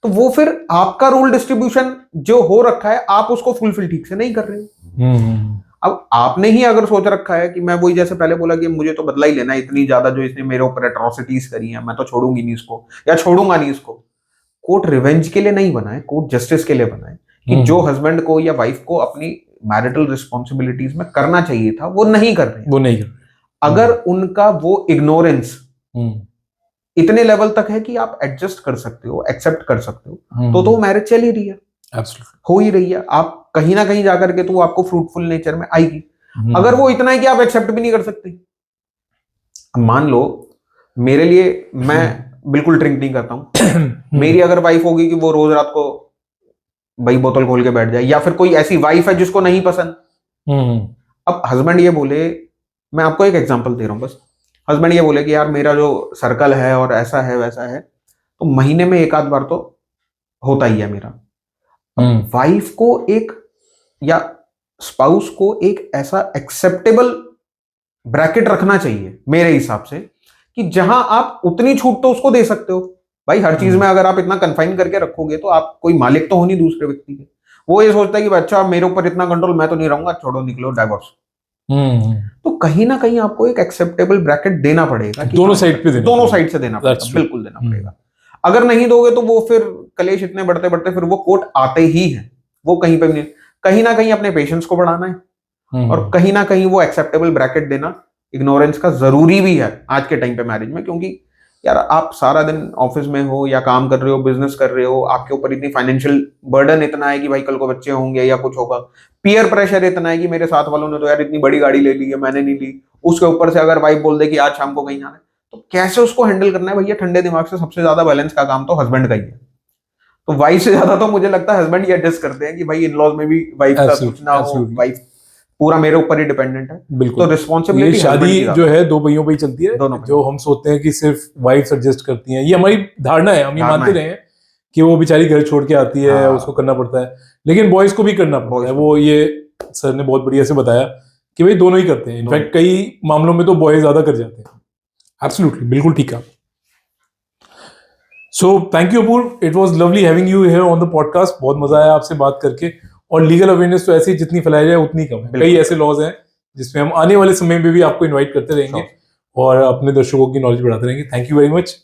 तो वो फिर आपका रोल डिस्ट्रीब्यूशन जो हो रखा है आप उसको फुलफिल ठीक से नहीं कर रहे हो। अब आपने ही अगर सोच रखा है कि मैं वही जैसे पहले बोला कि मुझे तो बदला ही लेना है, इतनी ज्यादा जो इसने मेरे ऊपर एट्रोसिटीज करी है मैं तो छोड़ूंगी नहीं इसको या छोड़ूंगा नहीं इसको। कोर्ट रिवेंज के लिए नहीं बना है, कोर्ट जस्टिस के लिए बना है कि जो हस्बैंड को या वाइफ को अपनी मैरिटल रिस्पॉन्सिबिलिटीज में करना चाहिए था वो नहीं कर रहे हैं। अगर उनका वो इग्नोरेंस हम्म, इतने लेवल तक है कि आप एडजस्ट कर सकते हो, एक्सेप्ट कर सकते हो, तो मैरिज चल ही रही है, एब्सोल्युटली। हो ही रही है। आप कहीं ना कहीं जाकर के तो वो आपको फ्रूटफुल नेचर में आएगी। अगर वो इतना है कि आप एक्सेप्ट भी नहीं कर सकते, अब मान लो मेरे लिए, मैं बिल्कुल ड्रिंक नहीं करता हूं, मेरी अगर वाइफ होगी कि वो रोज रात को भाई बोतल खोल के बैठ जाए, या फिर कोई ऐसी वाइफ है जिसको नहीं पसंद, अब हस्बैंड ये बोले, मैं आपको एक एग्जांपल दे रहा हूं बस, हस्बैंड ये बोले कि यार मेरा जो सर्कल है और ऐसा है वैसा है, तो महीने में एक आध बार तो होता ही है मेरा। वाइफ को एक, या स्पाउस को एक ऐसा एक्सेप्टेबल ब्रैकेट रखना चाहिए मेरे हिसाब से, कि जहां आप उतनी छूट तो उसको दे सकते हो। भाई हर चीज में अगर आप इतना कन्फाइन करके रखोगे तो आप कोई मालिक तो हो नहीं दूसरे व्यक्ति के। वो ये सोचता है कि अच्छा मेरे ऊपर इतना कंट्रोल, मैं तो नहीं रहूंगा, छोड़ो निकलो डाइवोर्स। तो कहीं ना कहीं आपको एक एक्सेप्टेबल ब्रैकेट देना पड़ेगा, कि दोनों साइड पे देना दोनों पड़ेगा। साइड से देना That's पड़ेगा, true. बिल्कुल देना पड़ेगा। अगर नहीं दोगे तो वो फिर कलेश इतने बढ़ते बढ़ते फिर वो कोर्ट आते ही हैं, वो कहीं पे भी नहीं। कहीं ना कहीं अपने पेशेंस को बढ़ाना है, और कहीं ना कहीं वो एक्सेप्टेबल ब्रैकेट देना, इग्नोरेंस का जरूरी भी है आज के टाइम पे मैरिज में। क्योंकि यार आप सारा दिन ऑफिस में हो या काम कर रहे हो, बिजनेस कर रहे हो, आपके ऊपर इतनी फाइनेंशियल बर्डन इतना है कि भाई कल को बच्चे होंगे या कुछ होगा, पीयर प्रेशर इतना है कि मेरे साथ वालों ने तो यार इतनी बड़ी गाड़ी ले ली है, मैंने नहीं ली, उसके ऊपर से अगर वाइफ बोल दे कि आज शाम को कहीं जाना है, तो कैसे उसको हैंडल करना है भैया। ठंडे दिमाग से सबसे ज्यादा बैलेंस का काम तो हस्बैंड का ही है। तो वाइफ से ज्यादा तो मुझे लगता है हस्बैंड ही एडजस्ट करते हैं कि भाई इन लॉज में भी वाइफ का कुछ ना हो, वाइफ पूरा मेरे ऊपर ही डिपेंडेंट है। बिल्कुल। तो रिस्पॉन्सिबिलिटी ये शादी जो है दो पहियों पे ही चलती है। दोनों पे। जो हम सोचते हैं कि सिर्फ वाइफ एडजस्ट करती हैं, ये हमारी धारणा है, हम ये धारणा मानते है। रहे हैं कि वो बेचारी घर छोड़ के आती है, हाँ। उसको करना पड़ता है, लेकिन बॉयज को भी करना पड़ता Boys है। को। वो ये सर ने बहुत बढ़िया से बताया कि भाई दोनों ही करते हैं। इनफैक्ट कई मामलों में तो बॉयज ज्यादा कर जाते हैं। एब्सोल्युटली, बिल्कुल ठीक है। So thank you Apurva, it was lovely having you here on the podcast. बहुत मजा आया आपसे बात करके। और लीगल अवेयरनेस तो ऐसी जितनी फैलाई जाए उतनी कम है। कई ऐसे लॉज हैं जिसमें हम आने वाले समय में भी आपको इनवाइट करते रहेंगे और अपने दर्शकों की नॉलेज बढ़ाते रहेंगे। Thank you very much.